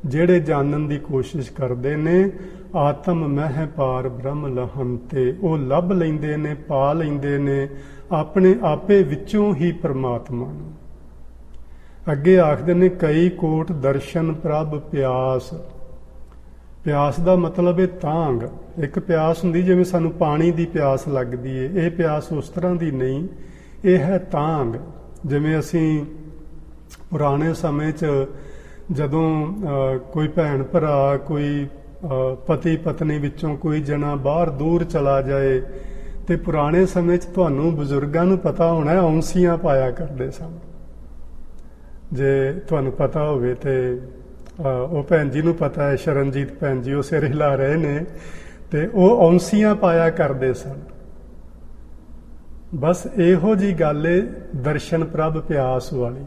ਜਿਹੜੇ ਜਾਣਨ ਦੀ ਕੋਸ਼ਿਸ਼ ਕਰਦੇ ਨੇ, ਆਤਮ ਮਹਿ ਪਾਰ ਬ੍ਰਹਮ ਲਹੰਤੇ, ਉਹ ਲੱਭ ਲੈਂਦੇ ਨੇ, ਪਾ ਲੈਂਦੇ ਨੇ ਆਪਣੇ ਆਪੇ ਵਿੱਚੋਂ ਹੀ ਪਰਮਾਤਮਾ ਨੂੰ। ਅੱਗੇ ਆਖਦੇ ਨੇ, ਕਈ ਕੋਟ ਦਰਸ਼ਨ ਪ੍ਰਭ ਪਿਆਸ। ਪਿਆਸ ਦਾ ਮਤਲਬ ਹੈ ਤਾਂਘ। ਇੱਕ ਪਿਆਸ ਹੁੰਦੀ ਜਿਵੇਂ ਸਾਨੂੰ ਪਾਣੀ ਦੀ ਪਿਆਸ ਲੱਗਦੀ ਹੈ, ਇਹ ਪਿਆਸ ਉਸ ਤਰ੍ਹਾਂ ਦੀ ਨਹੀਂ, ਇਹ ਹੈ ਤਾਂਘ। ਜਿਵੇਂ ਅਸੀਂ ਪੁਰਾਣੇ ਸਮੇਂ 'ਚ ਜਦੋਂ ਕੋਈ ਭੈਣ ਭਰਾ, ਕੋਈ ਪਤੀ ਪਤਨੀ ਵਿੱਚੋਂ ਕੋਈ ਜਣਾ ਬਾਹਰ ਦੂਰ ਚਲਾ ਜਾਏ, ਤੇ ਪੁਰਾਣੇ ਸਮੇਂ 'ਚ ਤੁਹਾਨੂੰ ਬਜ਼ੁਰਗਾਂ ਨੂੰ ਪਤਾ ਹੋਣਾ, ਔਂਸੀਆਂ ਪਾਇਆ ਕਰਦੇ ਸਨ। ਜੇ ਤੁਹਾਨੂੰ ਪਤਾ ਹੋਵੇ ਤੇ ਉਹ ਭੈਣ ਜੀ ਨੂੰ ਪਤਾ ਹੈ, ਸ਼ਰਨਜੀਤ ਭੈਣ ਜੀ, ਉਹ ਸਿਰ ਹਿਲਾ ਰਹੇ ਨੇ, ਤੇ ਉਹ ਔਂਸੀਆਂ ਪਾਇਆ ਕਰਦੇ ਸਨ। ਬਸ ਇਹੋ ਜੀ ਗੱਲ ਏ ਦਰਸ਼ਨ ਪ੍ਰਭ ਪਿਆਸ ਵਾਲੀ।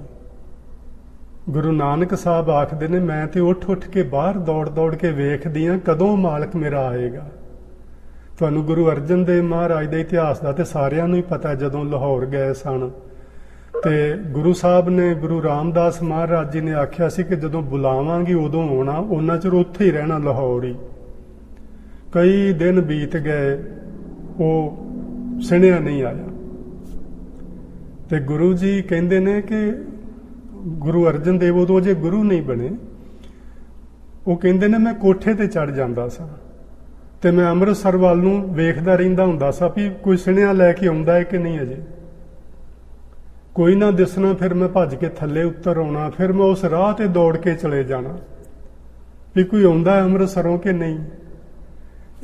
ਗੁਰੂ ਨਾਨਕ ਸਾਹਿਬ ਆਖਦੇ ਨੇ, ਮੈਂ ਤੇ ਉੱਠ ਉੱਠ ਕੇ ਬਾਹਰ ਦੌੜ ਦੌੜ ਕੇ ਵੇਖਦੀ ਹਾਂ ਕਦੋਂ ਮਾਲਕ ਮੇਰਾ ਆਏਗਾ। ਤੁਹਾਨੂੰ ਗੁਰੂ ਅਰਜਨ ਦੇਵ ਮਹਾਰਾਜ ਦੇ ਇਤਿਹਾਸ ਦਾ ਤੇ ਸਾਰਿਆਂ ਨੂੰ ਹੀ ਪਤਾ, ਜਦੋਂ ਲਾਹੌਰ ਗਏ ਸਨ ਤੇ ਗੁਰੂ ਸਾਹਿਬ ਨੇ, ਗੁਰੂ ਰਾਮਦਾਸ ਮਹਾਰਾਜ ਜੀ ਨੇ ਆਖਿਆ ਸੀ ਕਿ ਜਦੋਂ ਬੁਲਾਵਾਂਗੀ ਉਦੋਂ ਆਉਣਾ, ਉਹਨਾਂ ਚਿਰ ਉੱਥੇ ਹੀ ਰਹਿਣਾ ਲਾਹੌਰ ਹੀ। ਕਈ ਦਿਨ ਬੀਤ ਗਏ, ਉਹ ਸੁਣਿਆ ਨਹੀਂ ਆਇਆ। ਤੇ ਗੁਰੂ ਜੀ ਕਹਿੰਦੇ ਨੇ ਕਿ ਗੁਰੂ ਅਰਜਨ ਦੇਵ ਉਦੋਂ ਅਜੇ ਗੁਰੂ ਨਹੀਂ ਬਣੇ, ਉਹ ਕਹਿੰਦੇ ਨੇ ਮੈਂ ਕੋਠੇ ਤੇ ਚੜ ਜਾਂਦਾ ਸਾਂ ਤੇ ਮੈਂ ਅੰਮ੍ਰਿਤਸਰ ਵੱਲ ਨੂੰ ਵੇਖਦਾ ਰਹਿੰਦਾ ਹੁੰਦਾ ਸਾਂ ਵੀ ਕੋਈ ਸੁਨੇਹਾ ਲੈ ਕੇ ਆਉਂਦਾ ਹੈ ਕਿ ਨਹੀਂ। ਅਜੇ ਕੋਈ ਨਾ ਦਿਸਣਾ, ਫਿਰ ਮੈਂ ਭੱਜ ਕੇ ਥੱਲੇ ਉੱਤਰ ਆਉਣਾ, ਫਿਰ ਮੈਂ ਉਸ ਰਾਹ ਤੇ ਦੌੜ ਕੇ ਚਲੇ ਜਾਣਾ ਵੀ ਕੋਈ ਆਉਂਦਾ ਹੈ ਅੰਮ੍ਰਿਤਸਰੋਂ ਕਿ ਨਹੀਂ।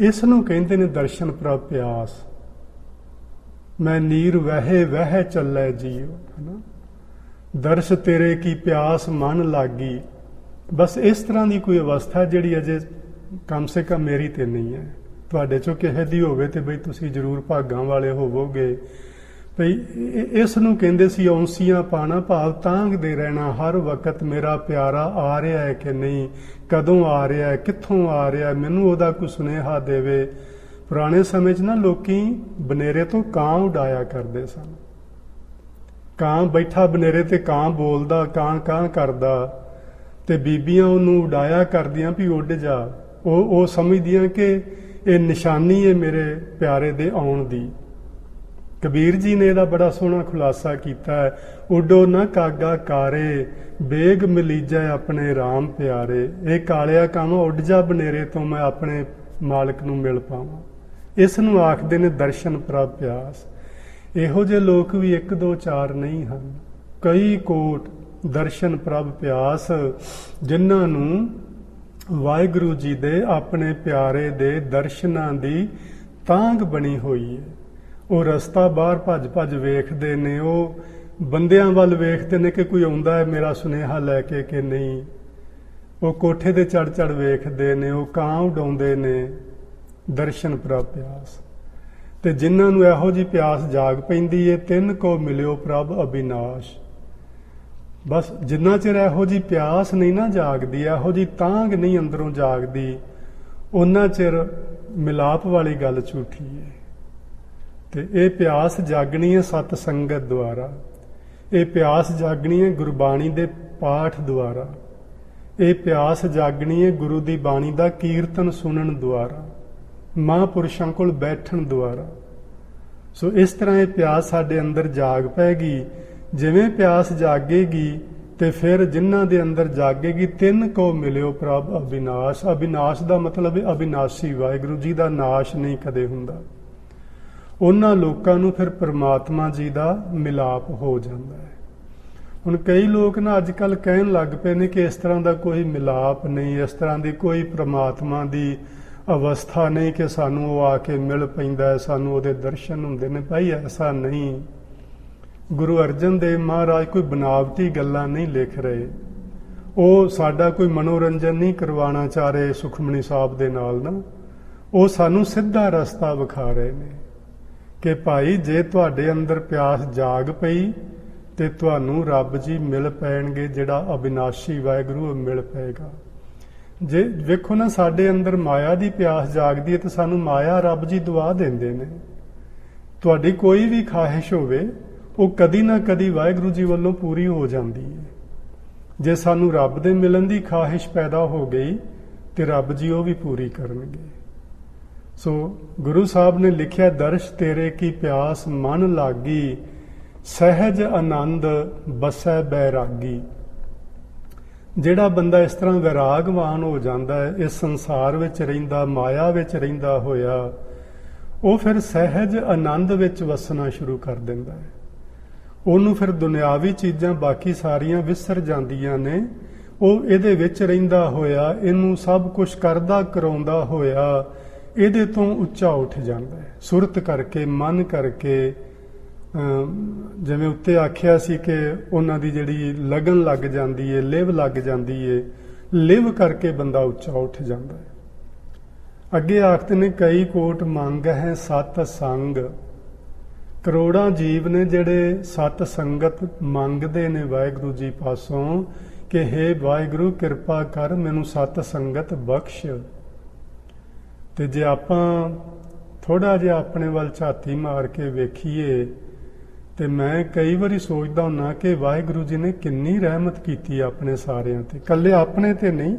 ਇਸ ਨੂੰ ਕਹਿੰਦੇ ਨੇ ਦਰਸ਼ਨ ਪ੍ਰਭ ਪਿਆਸ। ਮੈਂ ਨੀਰ ਵਹਿ ਵਹਿ ਚੱਲੈ ਜੀਉ, ਹਨਾ, ਦਰਸ਼ ਤੇਰੇ ਕੀ ਪਿਆਸ ਮਨ ਲਾਗੀ। ਬਸ ਇਸ ਤਰ੍ਹਾਂ ਦੀ ਕੋਈ ਅਵਸਥਾ ਜਿਹੜੀ ਅਜੇ ਕਮ ਸੇ ਕਮ ਮੇਰੀ ਤੇ ਨਹੀਂ ਹੈ। ਤੁਹਾਡੇ ਚੋਂ ਕਿਸੇ ਦੀ ਹੋਵੇ ਤੇ ਬਈ ਤੁਸੀਂ ਜ਼ਰੂਰ ਭਾਗਾਂ ਵਾਲੇ ਹੋਵੋਗੇ। ਭਈ ਇਸ ਨੂੰ ਕਹਿੰਦੇ ਸੀ ਔਂਸੀਆਂ ਪਾਣਾ, ਭਾਵ ਤਾਂਘਦੇ ਰਹਿਣਾ ਹਰ ਵਕਤ, ਮੇਰਾ ਪਿਆਰਾ ਆ ਰਿਹਾ ਹੈ ਕਿ ਨਹੀਂ, ਕਦੋਂ ਆ ਰਿਹਾ ਹੈ, ਕਿੱਥੋਂ ਆ ਰਿਹਾ, ਮੈਨੂੰ ਉਹਦਾ ਕੋਈ ਸੁਨੇਹਾ ਦੇਵੇ। ਪੁਰਾਣੇ ਸਮੇਂ 'ਚ ਨਾ ਲੋਕੀ ਬਨੇਰੇ ਤੋਂ ਕਾਂ ਉਡਾਇਆ ਕਰਦੇ ਸਨ। ਕਾਂ ਬੈਠਾ ਬਨੇਰੇ ਤੇ, ਕਾਂ ਬੋਲਦਾ, ਕਾਂ ਕਾਂ ਕਰਦਾ, ਤੇ ਬੀਬੀਆਂ ਉਹਨੂੰ ਉਡਾਇਆ ਕਰਦੀਆਂ ਵੀ ਉੱਡ ਜਾ। ਉਹ ਸਮਝਦੀਆਂ ਕਿ ਇਹ ਨਿਸ਼ਾਨੀ ਹੈ ਮੇਰੇ ਪਿਆਰੇ ਦੇ ਆਉਣ ਦੀ। ਕਬੀਰ ਜੀ ਨੇ ਇਹਦਾ ਬੜਾ ਸੋਹਣਾ ਖੁਲਾਸਾ ਕੀਤਾ ਹੈ, ਉੱਡੋ ਨਾ ਕਾਗਾ ਕਾਰੇ, ਬੇਗ ਮਿਲੀਜੈ ਆਪਣੇ ਰਾਮ ਪਿਆਰੇ। ਇਹ ਕਾਲਿਆ ਕਾਵਾਂ ਉੱਡ ਜਾ ਬਨੇਰੇ ਤੋਂ, ਮੈਂ ਆਪਣੇ ਮਾਲਕ ਨੂੰ ਮਿਲ ਪਾਵਾਂ। ਇਸ ਨੂੰ ਆਖਦੇ ਨੇ ਦਰਸ਼ਨ ਪ੍ਰਭ ਪਿਆਸ। ਇਹੋ ਜਿਹੇ ਲੋਕ ਵੀ 1 2 4 ਨਹੀਂ ਹਨ, ਕਈ ਕੋਟ ਦਰਸ਼ਨ ਪ੍ਰਭ ਪਿਆਸ, ਜਿਨ੍ਹਾਂ ਨੂੰ ਵਾਹਿਗੁਰੂ ਜੀ ਦੇ ਆਪਣੇ ਪਿਆਰੇ ਦੇ ਦਰਸ਼ਨਾਂ ਦੀ ਤਾਂਘ ਬਣੀ ਹੋਈ ਹੈ। ਉਹ ਰਸਤਾ ਬਾਹਰ ਭੱਜ ਭੱਜ ਵੇਖਦੇ ਨੇ, ਉਹ ਬੰਦਿਆਂ ਵੱਲ ਵੇਖਦੇ ਨੇ ਕਿ ਕੋਈ ਆਉਂਦਾ ਹੈ ਮੇਰਾ ਸੁਨੇਹਾ ਲੈ ਕੇ ਕਿ ਨਹੀਂ। ਉਹ ਕੋਠੇ ਤੇ ਚੜ ਚੜ ਵੇਖਦੇ ਨੇ, ਉਹ ਕਾਂ ਉਡਾਉਂਦੇ ਨੇ। ਦਰਸ਼ਨ ਪ੍ਰਭ ਪਿਆਸ। ਤੇ ਜਿਨ੍ਹਾਂ ਨੂੰ ਇਹੋ ਜਿਹੀ ਪਿਆਸ ਜਾਗ ਪੈਂਦੀ ਹੈ, ਤਿੰਨ ਕੋ ਮਿਲਿਓ ਪ੍ਰਭ ਅਬਿਨਾਸ਼। ਬਸ ਜਿੰਨਾ ਚਿਰ ਇਹੋ ਜਿਹੀ ਪਿਆਸ ਨਹੀਂ ਨਾ ਜਾਗਦੀ, ਇਹੋ ਜਿਹੀ ਤਾਂਘ ਨਹੀਂ ਅੰਦਰੋਂ ਜਾਗਦੀ, ਉਹਨਾਂ ਚਿਰ ਮਿਲਾਪ ਵਾਲੀ ਗੱਲ ਝੂਠੀ ਹੈ। ਤੇ ਇਹ ਪਿਆਸ ਜਾਗਣੀ ਹੈ ਸਤ ਸੰਗਤ ਦੁਆਰਾ, ਇਹ ਪਿਆਸ ਜਾਗਣੀ ਹੈ ਗੁਰਬਾਣੀ ਦੇ ਪਾਠ ਦੁਆਰਾ, ਇਹ ਪਿਆਸ ਜਾਗਣੀ ਹੈ ਗੁਰੂ ਦੀ ਬਾਣੀ ਦਾ ਕੀਰਤਨ ਸੁਣਨ ਦੁਆਰਾ, ਮਹਾਂਪੁਰਸ਼ਾਂ ਕੋਲ ਬੈਠਣ ਦੁਆਰਾ। ਸੋ ਇਸ ਤਰ੍ਹਾਂ ਇਹ ਪਿਆਸ ਸਾਡੇ ਅੰਦਰ ਜਾਗ ਪੈਗੀ। ਜਿਵੇਂ ਪਿਆਸ ਜਾਗੇਗੀ ਤੇ ਫਿਰ ਜਿਨ੍ਹਾਂ ਦੇ ਅੰਦਰ ਜਾਗੇਗੀ, ਤਿੰਨ ਕੋ ਮਿਲਿਓ ਪ੍ਰਭ ਅਬਿਨਾਸ਼। ਅਬਿਨਾਸ਼ ਦਾ ਮਤਲਬ ਹੈ ਅਬਿਨਾਸ਼ੀ, ਵਾਹਿਗੁਰੂ ਜੀ ਦਾ ਨਾਸ਼ ਨਹੀਂ ਕਦੇ ਹੁੰਦਾ। ਉਹਨਾਂ ਲੋਕਾਂ ਨੂੰ ਫਿਰ ਪ੍ਰਮਾਤਮਾ ਜੀ ਦਾ ਮਿਲਾਪ ਹੋ ਜਾਂਦਾ ਹੈ। ਹੁਣ ਕਈ ਲੋਕ ਨਾ ਅੱਜ ਕੱਲ੍ਹ ਕਹਿਣ ਲੱਗ ਪਏ ਨੇ ਕਿ ਇਸ ਤਰ੍ਹਾਂ ਦਾ ਕੋਈ ਮਿਲਾਪ ਨਹੀਂ, ਇਸ ਤਰ੍ਹਾਂ ਦੀ ਕੋਈ ਪ੍ਰਮਾਤਮਾ ਦੀ ਅਵਸਥਾ ਨਹੀਂ ਕਿ ਸਾਨੂੰ ਉਹ ਆ ਕੇ ਮਿਲ ਪੈਂਦਾ ਹੈ, ਸਾਨੂੰ ਉਹਦੇ ਦਰਸ਼ਨ ਹੁੰਦੇ ਨੇ। ਭਾਈ ਐਸਾ ਨਹੀਂ। ਗੁਰੂ ਅਰਜਨ ਦੇਵ ਮਹਾਰਾਜ ਕੋਈ ਬਨਾਵਟੀ ਗੱਲਾਂ ਨਹੀਂ ਲਿਖ ਰਹੇ, ਉਹ ਸਾਡਾ ਕੋਈ ਮਨੋਰੰਜਨ ਨਹੀਂ ਕਰਵਾਉਣਾ ਚਾਹ ਰਹੇ ਸੁਖਮਨੀ ਸਾਹਿਬ ਦੇ ਨਾਲ ਨਾ, ਉਹ ਸਾਨੂੰ ਸਿੱਧਾ ਰਸਤਾ ਵਿਖਾ ਰਹੇ ਨੇ ਕਿ ਭਾਈ ਜੇ ਤੁਹਾਡੇ ਅੰਦਰ ਪਿਆਸ ਜਾਗ ਪਈ ਤੇ ਤੁਹਾਨੂੰ ਰੱਬ ਜੀ ਮਿਲ ਪੈਣਗੇ, ਜਿਹੜਾ ਅਬਿਨਾਸ਼ੀ ਵਾਹਿਗੁਰੂ ਮਿਲ ਪਏਗਾ। ਜੇ ਵੇਖੋ ਨਾ ਸਾਡੇ ਅੰਦਰ ਮਾਇਆ ਦੀ ਪਿਆਸ ਜਾਗਦੀ ਹੈ ਤੇ ਸਾਨੂੰ ਮਾਇਆ ਰੱਬ ਜੀ ਦੁਆ ਦਿੰਦੇ ਨੇ। ਤੁਹਾਡੀ ਕੋਈ ਵੀ ਖਾਹਿਸ਼ ਹੋਵੇ ਉਹ ਕਦੀ ਨਾ ਕਦੀ ਵਾਹਿਗੁਰੂ ਜੀ ਵੱਲੋਂ ਪੂਰੀ ਹੋ ਜਾਂਦੀ ਹੈ। ਜੇ ਸਾਨੂੰ ਰੱਬ ਦੇ ਮਿਲਣ ਦੀ ਖਾਹਿਸ਼ ਪੈਦਾ ਹੋ ਗਈ ਤੇ ਰੱਬ ਜੀ ਉਹ ਵੀ ਪੂਰੀ ਕਰਨਗੇ। ਸੋ ਗੁਰੂ ਸਾਹਿਬ ਨੇ ਲਿਖਿਆ, ਦਰਸ਼ ਤੇਰੇ ਕੀ ਪਿਆਸ ਮਨ ਲਾਗੀ, ਸਹਿਜ ਆਨੰਦ ਬਸੈ ਬੈਰਾਗੀ। ਜਿਹੜਾ ਬੰਦਾ ਇਸ ਤਰ੍ਹਾਂ ਵਿਰਾਗਵਾਨ ਹੋ ਜਾਂਦਾ ਹੈ, ਇਸ ਸੰਸਾਰ ਵਿੱਚ ਰਹਿੰਦਾ, ਮਾਇਆ ਵਿੱਚ ਰਹਿੰਦਾ ਹੋਇਆ, ਉਹ ਫਿਰ ਸਹਿਜ ਆਨੰਦ ਵਿੱਚ ਵਸਣਾ ਸ਼ੁਰੂ ਕਰ ਦਿੰਦਾ ਹੈ। ਉਹਨੂੰ ਫਿਰ ਦੁਨਿਆਵੀ ਚੀਜ਼ਾਂ ਬਾਕੀ ਸਾਰੀਆਂ ਵਿਸਰ ਜਾਂਦੀਆਂ ਨੇ। ਉਹ ਇਹਦੇ ਵਿੱਚ ਰਹਿੰਦਾ ਹੋਇਆ, ਇਹਨੂੰ ਸਭ ਕੁਝ ਕਰਦਾ ਕਰਾਉਂਦਾ ਹੋਇਆ ਇਹਦੇ ਤੋਂ ਉੱਚਾ ਉੱਠ ਜਾਂਦਾ ਹੈ, ਸੁਰਤ ਕਰਕੇ, ਮਨ ਕਰਕੇ। ਜਿਵੇਂ ਉੱਤੇ ਆਖਿਆ ਸੀ ਕਿ ਉਹਨਾਂ ਦੀ ਜਿਹੜੀ ਲਗਨ ਲੱਗ ਜਾਂਦੀ ਹੈ, ਲਿਵ ਲੱਗ ਜਾਂਦੀ ਹੈ, ਲਿਵ ਕਰਕੇ ਬੰਦਾ ਉੱਚਾ ਉੱਠ ਜਾਂਦਾ ਹੈ। ਅੱਗੇ ਆਖਦੇ ਨੇ ਕਈ ਕੋਟ ਮੰਗ ਹੈ ਸਤ ਸੰਗ। ਕਰੋੜਾਂ ਜੀਵ ਨੇ ਜਿਹੜੇ ਸਤ ਸੰਗਤ ਮੰਗਦੇ ਨੇ ਵਾਹਿਗੁਰੂ ਜੀ ਪਾਸੋਂ ਕਿ ਹੇ ਵਾਹਿਗੁਰੂ ਕਿਰਪਾ ਕਰ ਮੈਨੂੰ ਸਤ ਸੰਗਤ ਬਖਸ਼। ਤੇ ਜੇ ਆਪਾਂ ਥੋੜਾ ਜਿਹਾ ਆਪਣੇ ਵੱਲ ਝਾਤੀ ਮਾਰ ਕੇ ਵੇਖੀਏ ਤੇ ਮੈਂ ਕਈ ਵਾਰੀ ਸੋਚਦਾ ਹੁੰਨਾ ਕਿ ਵਾਹਿਗੁਰੂ ਜੀ ਨੇ ਕਿੰਨੀ ਰਹਿਮਤ ਕੀਤੀ ਆਪਣੇ ਸਾਰਿਆਂ ਤੇ, ਇਕੱਲੇ ਆਪਣੇ ਤੇ ਨਹੀਂ।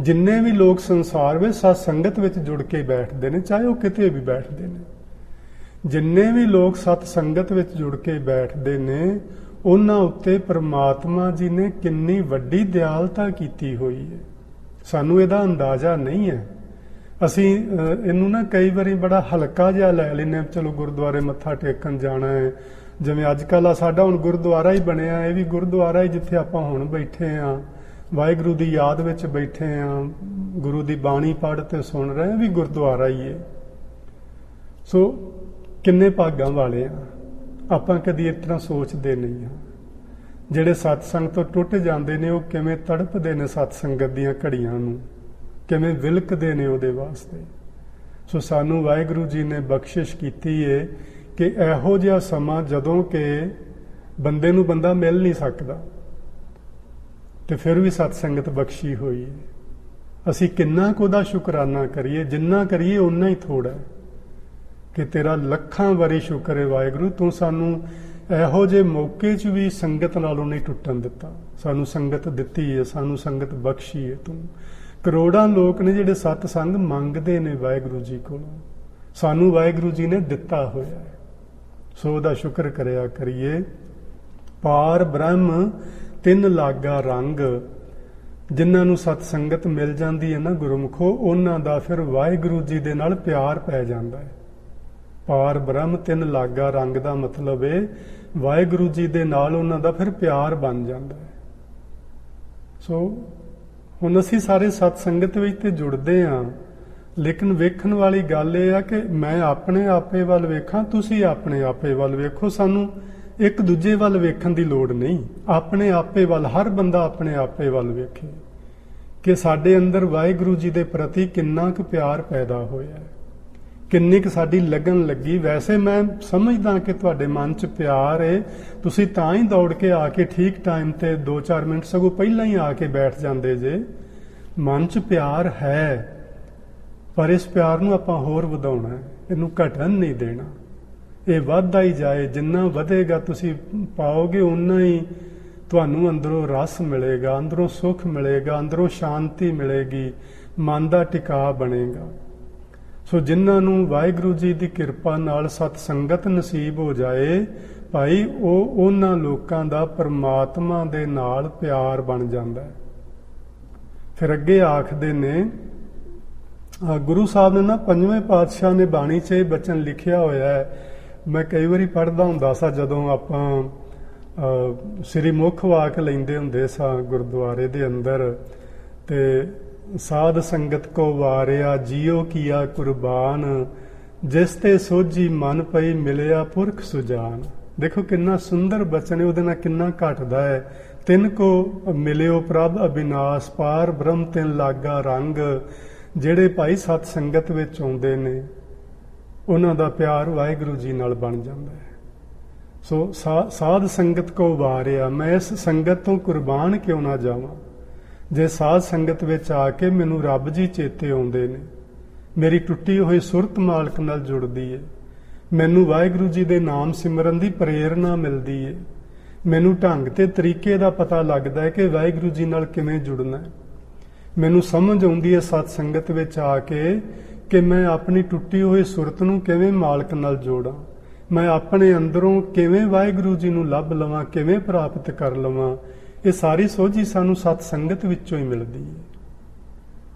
ਜਿੰਨੇ ਵੀ ਲੋਕ ਸੰਸਾਰ ਵਿੱਚ ਸਤ ਸੰਗਤ ਵਿੱਚ ਜੁੜ ਕੇ ਬੈਠਦੇ ਨੇ, ਚਾਹੇ ਉਹ ਕਿਤੇ ਵੀ ਬੈਠਦੇ ਨੇ, ਜਿੰਨੇ ਵੀ ਲੋਕ ਸਤ ਸੰਗਤ ਵਿੱਚ ਜੁੜ ਕੇ ਬੈਠਦੇ ਨੇ, ਉਹਨਾਂ ਉੱਤੇ ਪ੍ਰਮਾਤਮਾ ਜੀ ਨੇ ਕਿੰਨੀ ਵੱਡੀ ਦਿਆਲਤਾ ਕੀਤੀ ਹੋਈ ਹੈ। ਸਾਨੂੰ ਇਹਦਾ ਅੰਦਾਜ਼ਾ ਨਹੀਂ ਹੈ। ਅਸੀਂ ਇਹਨੂੰ ਨਾ ਕਈ ਵਾਰੀ ਬੜਾ ਹਲਕਾ ਜਿਹਾ ਲੈ ਲੈਂਦੇ, ਚਲੋ ਗੁਰਦੁਆਰੇ ਮੱਥਾ ਟੇਕਣ ਜਾਣਾ ਹੈ। ਜਿਵੇਂ ਅੱਜ ਕੱਲ੍ਹ ਸਾਡਾ ਹੁਣ ਗੁਰਦੁਆਰਾ ਹੀ ਬਣਿਆ, ਇਹ ਵੀ ਗੁਰਦੁਆਰਾ ਹੀ ਜਿੱਥੇ ਆਪਾਂ ਹੁਣ ਬੈਠੇ ਹਾਂ, ਵਾਹਿਗੁਰੂ ਦੀ ਯਾਦ ਵਿੱਚ ਬੈਠੇ ਹਾਂ, ਗੁਰੂ ਦੀ ਬਾਣੀ ਪੜ੍ਹ ਤੇ ਸੁਣ ਰਹੇ, ਵੀ ਗੁਰਦੁਆਰਾ ਹੀ ਹੈ। ਸੋ ਕਿੰਨੇ ਭਾਗਾਂ ਵਾਲੇ ਆ ਆਪਾਂ, ਕਦੀ ਇਸ ਤਰ੍ਹਾਂ ਸੋਚਦੇ ਨਹੀਂ ਹਾਂ। ਜਿਹੜੇ ਸਤਸੰਗ ਤੋਂ ਟੁੱਟ ਜਾਂਦੇ ਨੇ ਉਹ ਕਿਵੇਂ ਤੜਪਦੇ ਨੇ ਸਤ ਸੰਗਤ ਦੀਆਂ ਘੜੀਆਂ ਨੂੰ, ਕਿਵੇਂ ਵਿਲਕਦੇ ਨੇ ਉਹਦੇ ਵਾਸਤੇ। ਸੋ ਸਾਨੂੰ ਵਾਹਿਗੁਰੂ ਜੀ ਨੇ ਬਖਸ਼ਿਸ਼ ਕੀਤੀ ਹੈ ਕਿ ਇਹੋ ਜਿਹਾ ਸਮਾਂ ਜਦੋਂ ਕਿ ਬੰਦੇ ਨੂੰ ਬੰਦਾ ਮਿਲ ਨਹੀਂ ਸਕਦਾ ਤੇ ਫਿਰ ਵੀ ਸਤ ਸੰਗਤ ਬਖਸ਼ੀ ਹੋਈ ਹੈ। ਅਸੀਂ ਕਿੰਨਾ ਕੁ ਉਹਦਾ ਸ਼ੁਕਰਾਨਾ ਕਰੀਏ, ਜਿੰਨਾ ਕਰੀਏ ਓਨਾ ਹੀ ਥੋੜਾ ਹੈ। ਕਿ ਤੇਰਾ ਲੱਖਾਂ ਵਾਰੀ ਸ਼ੁਕਰ ਹੈ ਵਾਹਿਗੁਰੂ, ਤੂੰ ਸਾਨੂੰ ਇਹੋ ਜਿਹੇ ਮੌਕੇ 'ਚ ਵੀ ਸੰਗਤ ਨਾਲੋਂ ਨਹੀਂ ਟੁੱਟਣ ਦਿੱਤਾ, ਸਾਨੂੰ ਸੰਗਤ ਦਿੱਤੀ ਹੈ, ਸਾਨੂੰ ਸੰਗਤ ਬਖਸ਼ੀ ਹੈ ਤੂੰ। ਕਰੋੜਾਂ ਲੋਕ ਨੇ ਜਿਹੜੇ ਸਤਸੰਗ ਮੰਗਦੇ ਨੇ ਵਾਹਿਗੁਰੂ ਜੀ ਕੋਲੋਂ, ਸਾਨੂੰ ਵਾਹਿਗੁਰੂ ਜੀ ਨੇ ਦਿੱਤਾ ਹੋਇਆ ਹੈ। ਸੋ ਉਹਦਾ ਸ਼ੁਕਰ ਕਰਿਆ ਕਰੀਏ। ਪਾਰ ਬ੍ਰਹਮ ਤਿੰਨ ਲਾਗਾ ਰੰਗ, ਜਿਨ੍ਹਾਂ ਨੂੰ ਸਤ ਸੰਗਤ ਮਿਲ ਜਾਂਦੀ ਹੈ ਨਾ ਗੁਰਮੁਖੋ, ਉਹਨਾਂ ਦਾ ਫਿਰ ਵਾਹਿਗੁਰੂ ਜੀ ਦੇ ਨਾਲ ਪਿਆਰ ਪੈ ਜਾਂਦਾ ਹੈ। ਪਾਰ ਬ੍ਰਹਮ ਤਿੰਨ ਲਾਗਾ ਰੰਗ ਦਾ ਮਤਲਬ ਹੈ ਵਾਹਿਗੁਰੂ ਜੀ ਦੇ ਨਾਲ ਉਹਨਾਂ ਦਾ ਫਿਰ ਪਿਆਰ ਬਣ ਜਾਂਦਾ ਹੈ। ਸੋ ਹੁਣ ਅਸੀਂ ਸਾਰੇ ਸਤ ਸੰਗਤ ਵਿੱਚ ਤੇ ਜੁੜਦੇ ਹਾਂ, ਲੇਕਿਨ ਵੇਖਣ ਵਾਲੀ ਗੱਲ ਇਹ ਆ ਕਿ ਮੈਂ ਆਪਣੇ ਆਪੇ ਵੱਲ ਵੇਖਾਂ, ਤੁਸੀਂ ਆਪਣੇ ਆਪੇ ਵੱਲ ਵੇਖੋ। ਸਾਨੂੰ ਇੱਕ ਦੂਜੇ ਵੱਲ ਵੇਖਣ ਦੀ ਲੋੜ ਨਹੀਂ, ਆਪਣੇ ਆਪੇ ਵੱਲ, ਹਰ ਬੰਦਾ ਆਪਣੇ ਆਪੇ ਵੱਲ ਵੇਖੇ ਕਿ ਸਾਡੇ ਅੰਦਰ ਵਾਹਿਗੁਰੂ ਜੀ ਦੇ ਪ੍ਰਤੀ ਕਿੰਨਾ ਕੁ ਪਿਆਰ ਪੈਦਾ ਹੋਇਆ ਹੈ, ਕਿੰਨੀ ਕੁ ਸਾਡੀ ਲਗਨ ਲੱਗੀ। ਵੈਸੇ ਮੈਂ ਸਮਝਦਾ ਕਿ ਤੁਹਾਡੇ ਮਨ 'ਚ ਪਿਆਰ ਹੈ, ਤੁਸੀਂ ਤਾਂ ਹੀ ਦੌੜ ਕੇ ਆ ਕੇ ਠੀਕ ਟਾਈਮ ਤੇ 2-4 ਮਿੰਟ ਸਗੋਂ ਪਹਿਲਾਂ ਹੀ ਆ ਕੇ ਬੈਠ ਜਾਂਦੇ ਜੇ। ਮਨ 'ਚ ਪਿਆਰ ਹੈ, ਪਰ ਇਸ ਪਿਆਰ ਨੂੰ ਆਪਾਂ ਹੋਰ ਵਧਾਉਣਾ ਹੈ, ਇਹਨੂੰ ਘਟਣ ਨਹੀਂ ਦੇਣਾ। ਇਹ ਵੱਧਦਾ ਹੀ ਜਾਏ, ਜਿੰਨਾ ਵਧੇਗਾ ਤੁਸੀਂ ਪਾਓਗੇ ਉਨਾ ਹੀ ਤੁਹਾਨੂੰ ਅੰਦਰੋਂ ਰਸ ਮਿਲੇਗਾ, ਅੰਦਰੋਂ ਸੁੱਖ ਮਿਲੇਗਾ, ਅੰਦਰੋਂ ਸ਼ਾਂਤੀ ਮਿਲੇਗੀ, ਮਨ ਦਾ ਟਿਕਾਅ ਬਣੇਗਾ। ਸੋ ਜਿਨ੍ਹਾਂ ਨੂੰ ਵਾਹਿਗੁਰੂ ਜੀ ਦੀ ਕਿਰਪਾ ਨਾਲ ਸਤ ਸੰਗਤ ਨਸੀਬ ਹੋ ਜਾਏ ਭਾਈ, ਉਹ ਉਹਨਾਂ ਲੋਕਾਂ ਦਾ ਪਰਮਾਤਮਾ ਦੇ ਨਾਲ ਪਿਆਰ ਬਣ ਜਾਂਦਾ ਹੈ। ਫਿਰ ਅੱਗੇ ਆਖਦੇ ਨੇ, ਗੁਰੂ ਸਾਹਿਬ ਨੇ ਨਾ ਪੰਜਵੇਂ ਪਾਤਸ਼ਾਹ ਨੇ ਬਾਣੀ 'ਚ ਇਹ ਬਚਨ ਲਿਖਿਆ ਹੋਇਆ ਹੈ। ਮੈਂ ਕਈ ਵਾਰੀ ਪੜ੍ਹਦਾ ਹੁੰਦਾ ਸਾਂ ਜਦੋਂ ਆਪਾਂ ਸ੍ਰੀ ਮੁੱਖ ਵਾਕ ਲੈਂਦੇ ਹੁੰਦੇ ਸਾਂ ਗੁਰਦੁਆਰੇ ਦੇ ਅੰਦਰ, ਤੇ ਸਾਧ ਸੰਗਤ ਕੋ ਵਾਰਿਆ ਜੀਓ ਕੀਆ ਕੁਰਬਾਨ, ਜਿਸ ਤੇ ਸੋਝੀ ਮਨ ਪਈ ਮਿਲਿਆ ਪੁਰਖ ਸੁਜਾਨ। ਦੇਖੋ ਕਿੰਨਾ ਸੁੰਦਰ ਬਚਨ ਹੈ, ਉਹਦੇ ਨਾਲ ਕਿੰਨਾ ਘਟਦਾ ਹੈ। ਤਿੰਨ ਕੋ ਮਿਲਿਓ ਪ੍ਰਭ ਅਬਿਨਾਸ਼, ਪਾਰ ਬ੍ਰਹਮ ਤਿੰਨ ਲਾਗਾ ਰੰਗ। ਜਿਹੜੇ ਭਾਈ ਸਤ ਸੰਗਤ ਵਿੱਚ ਆਉਂਦੇ ਨੇ ਉਹਨਾਂ ਦਾ ਪਿਆਰ ਵਾਹਿਗੁਰੂ ਜੀ ਨਾਲ ਬਣ ਜਾਂਦਾ ਹੈ। ਸੋ ਸਾਧ ਸੰਗਤ ਕੋ ਵਾਰਿਆ, ਮੈਂ ਇਸ ਸੰਗਤ ਤੋਂ ਕੁਰਬਾਨ ਕਿਉਂ ਨਾ ਜਾਵਾਂ। ਜੇ ਸਾਧ ਸੰਗਤ ਵਿੱਚ ਆ ਕੇ ਮੈਨੂੰ ਰੱਬ ਜੀ ਚੇਤੇ ਆਉਂਦੇ ਨੇ, ਮੇਰੀ ਟੁੱਟੀ ਹੋਈ ਸੁਰਤ ਮਾਲਕ ਨਾਲ ਜੁੜਦੀ ਹੈ, ਮੈਨੂੰ ਵਾਹਿਗੁਰੂ ਜੀ ਦੇ ਨਾਮ ਸਿਮਰਨ ਦੀ ਪ੍ਰੇਰਣਾ ਮਿਲਦੀ ਹੈ, ਮੈਨੂੰ ਢੰਗ ਤੇ ਤਰੀਕੇ ਦਾ ਪਤਾ ਲੱਗਦਾ ਹੈ ਕਿ ਵਾਹਿਗੁਰੂ ਜੀ ਨਾਲ ਕਿਵੇਂ ਜੁੜਨਾ ਹੈ। ਮੈਨੂੰ ਸਮਝ ਆਉਂਦੀ ਹੈ ਸਤ ਸੰਗਤ ਵਿੱਚ ਆ ਕੇ ਕਿ ਮੈਂ ਆਪਣੀ ਟੁੱਟੀ ਹੋਈ ਸੁਰਤ ਨੂੰ ਕਿਵੇਂ ਮਾਲਕ ਨਾਲ ਜੋੜਾਂ, ਮੈਂ ਆਪਣੇ ਅੰਦਰੋਂ ਕਿਵੇਂ ਵਾਹਿਗੁਰੂ ਜੀ ਨੂੰ ਲੱਭ ਲਵਾਂ, ਕਿਵੇਂ ਪ੍ਰਾਪਤ ਕਰ ਲਵਾਂ। ਇਹ ਸਾਰੀ ਸੋਝੀ ਸਾਨੂੰ ਸਤ ਸੰਗਤ ਵਿੱਚੋਂ ਹੀ ਮਿਲਦੀ ਹੈ।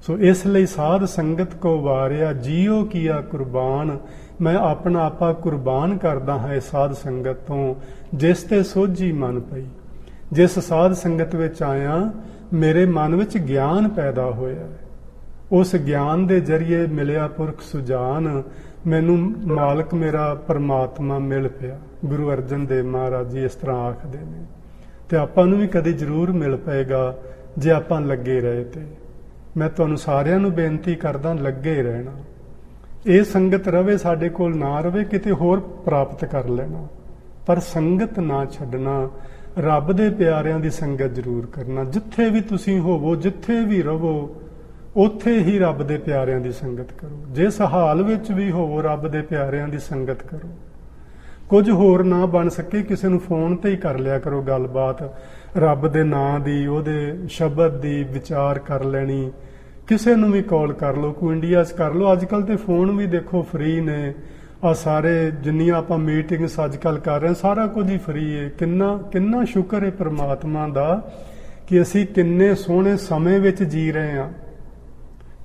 ਸੋ ਇਸ ਲਈ ਸਾਧ ਸੰਗਤ ਕੋ ਵਾਰਿਆ ਜੀਓ ਕੀਆ ਕੁਰਬਾਨ, ਮੈਂ ਆਪਣਾ ਆਪਾ ਕੁਰਬਾਨ ਕਰਦਾ ਹਾਂ ਇਸ ਸਾਧ ਸੰਗਤ ਤੋਂ, ਜਿਸ ਤੇ ਸੋਝੀ ਮਨ ਪਈ। ਜਿਸ ਸਾਧ ਸੰਗਤ ਵਿੱਚ ਆਇਆ ਮੇਰੇ ਮਨ ਵਿੱਚ ਗਿਆਨ ਪੈਦਾ ਹੋਇਆ, ਉਸ ਗਿਆਨ ਦੇ ਜ਼ਰੀਏ ਮਿਲਿਆ ਪੁਰਖ ਸੁਜਾਨ, ਮੈਨੂੰ ਮਾਲਕ ਮੇਰਾ ਪਰਮਾਤਮਾ ਮਿਲ ਪਿਆ। ਗੁਰੂ ਅਰਜਨ ਦੇਵ ਮਹਾਰਾਜ ਜੀ ਇਸ ਤਰ੍ਹਾਂ ਆਖਦੇ ਨੇ, ਤੇ ਆਪਾਂ ਨੂੰ ਵੀ ਕਦੇ ਜ਼ਰੂਰ ਮਿਲ ਪਏਗਾ ਜੇ ਆਪਾਂ ਲੱਗੇ ਰਹੇ। ਤੇ ਮੈਂ ਤੁਹਾਨੂੰ ਸਾਰਿਆਂ ਨੂੰ ਬੇਨਤੀ ਕਰਦਾ, ਲੱਗੇ ਰਹਿਣਾ। ਇਹ ਸੰਗਤ ਰਵੇ ਸਾਡੇ ਕੋਲ, ਨਾ ਰਵੇ ਕਿਤੇ ਹੋਰ ਪ੍ਰਾਪਤ ਕਰ ਲੈਣਾ, ਪਰ ਸੰਗਤ ਨਾ ਛੱਡਣਾ। ਰੱਬ ਦੇ ਪਿਆਰਿਆਂ ਦੀ ਸੰਗਤ ਜ਼ਰੂਰ ਕਰਨਾ। ਜਿੱਥੇ ਵੀ ਤੁਸੀਂ ਹੋਵੋ, ਜਿੱਥੇ ਵੀ ਰਵੋ, ਉੱਥੇ ਹੀ ਰੱਬ ਦੇ ਪਿਆਰਿਆਂ ਦੀ ਸੰਗਤ ਕਰੋ। ਜਿਸ ਹਾਲ ਵਿੱਚ ਵੀ ਹੋਵੋ, ਰੱਬ ਦੇ ਪਿਆਰਿਆਂ ਦੀ ਸੰਗਤ ਕਰੋ। ਕੁਝ ਹੋਰ ਨਾ ਬਣ ਸਕੇ, ਕਿਸੇ ਨੂੰ ਫੋਨ ਤੇ ਹੀ ਕਰ ਲਿਆ ਕਰੋ ਗੱਲਬਾਤ, ਰੱਬ ਦੇ ਨਾਂ ਦੀ, ਉਹਦੇ ਸ਼ਬਦ ਦੀ ਵਿਚਾਰ ਕਰ ਲੈਣੀ। ਕਿਸੇ ਨੂੰ ਵੀ ਕਾਲ ਕਰ ਲਓ, ਕੋਈ ਇੰਡੀਆ 'ਚ ਕਰ ਲਓ। ਅੱਜ ਕੱਲ੍ਹ ਤੇ ਫੋਨ ਵੀ ਦੇਖੋ ਫ੍ਰੀ ਨੇ। ਆ ਸਾਰੇ ਜਿੰਨੀਆਂ ਆਪਾਂ ਮੀਟਿੰਗਸ ਅੱਜ ਕੱਲ੍ਹ ਕਰ ਰਹੇ ਹਾਂ, ਸਾਰਾ ਕੁਝ ਹੀ ਫ੍ਰੀ ਹੈ। ਕਿੰਨਾ ਸ਼ੁਕਰ ਹੈ ਪ੍ਰਮਾਤਮਾ ਦਾ ਕਿ ਅਸੀਂ ਕਿੰਨੇ ਸੋਹਣੇ ਸਮੇਂ ਵਿੱਚ ਜੀ ਰਹੇ ਹਾਂ।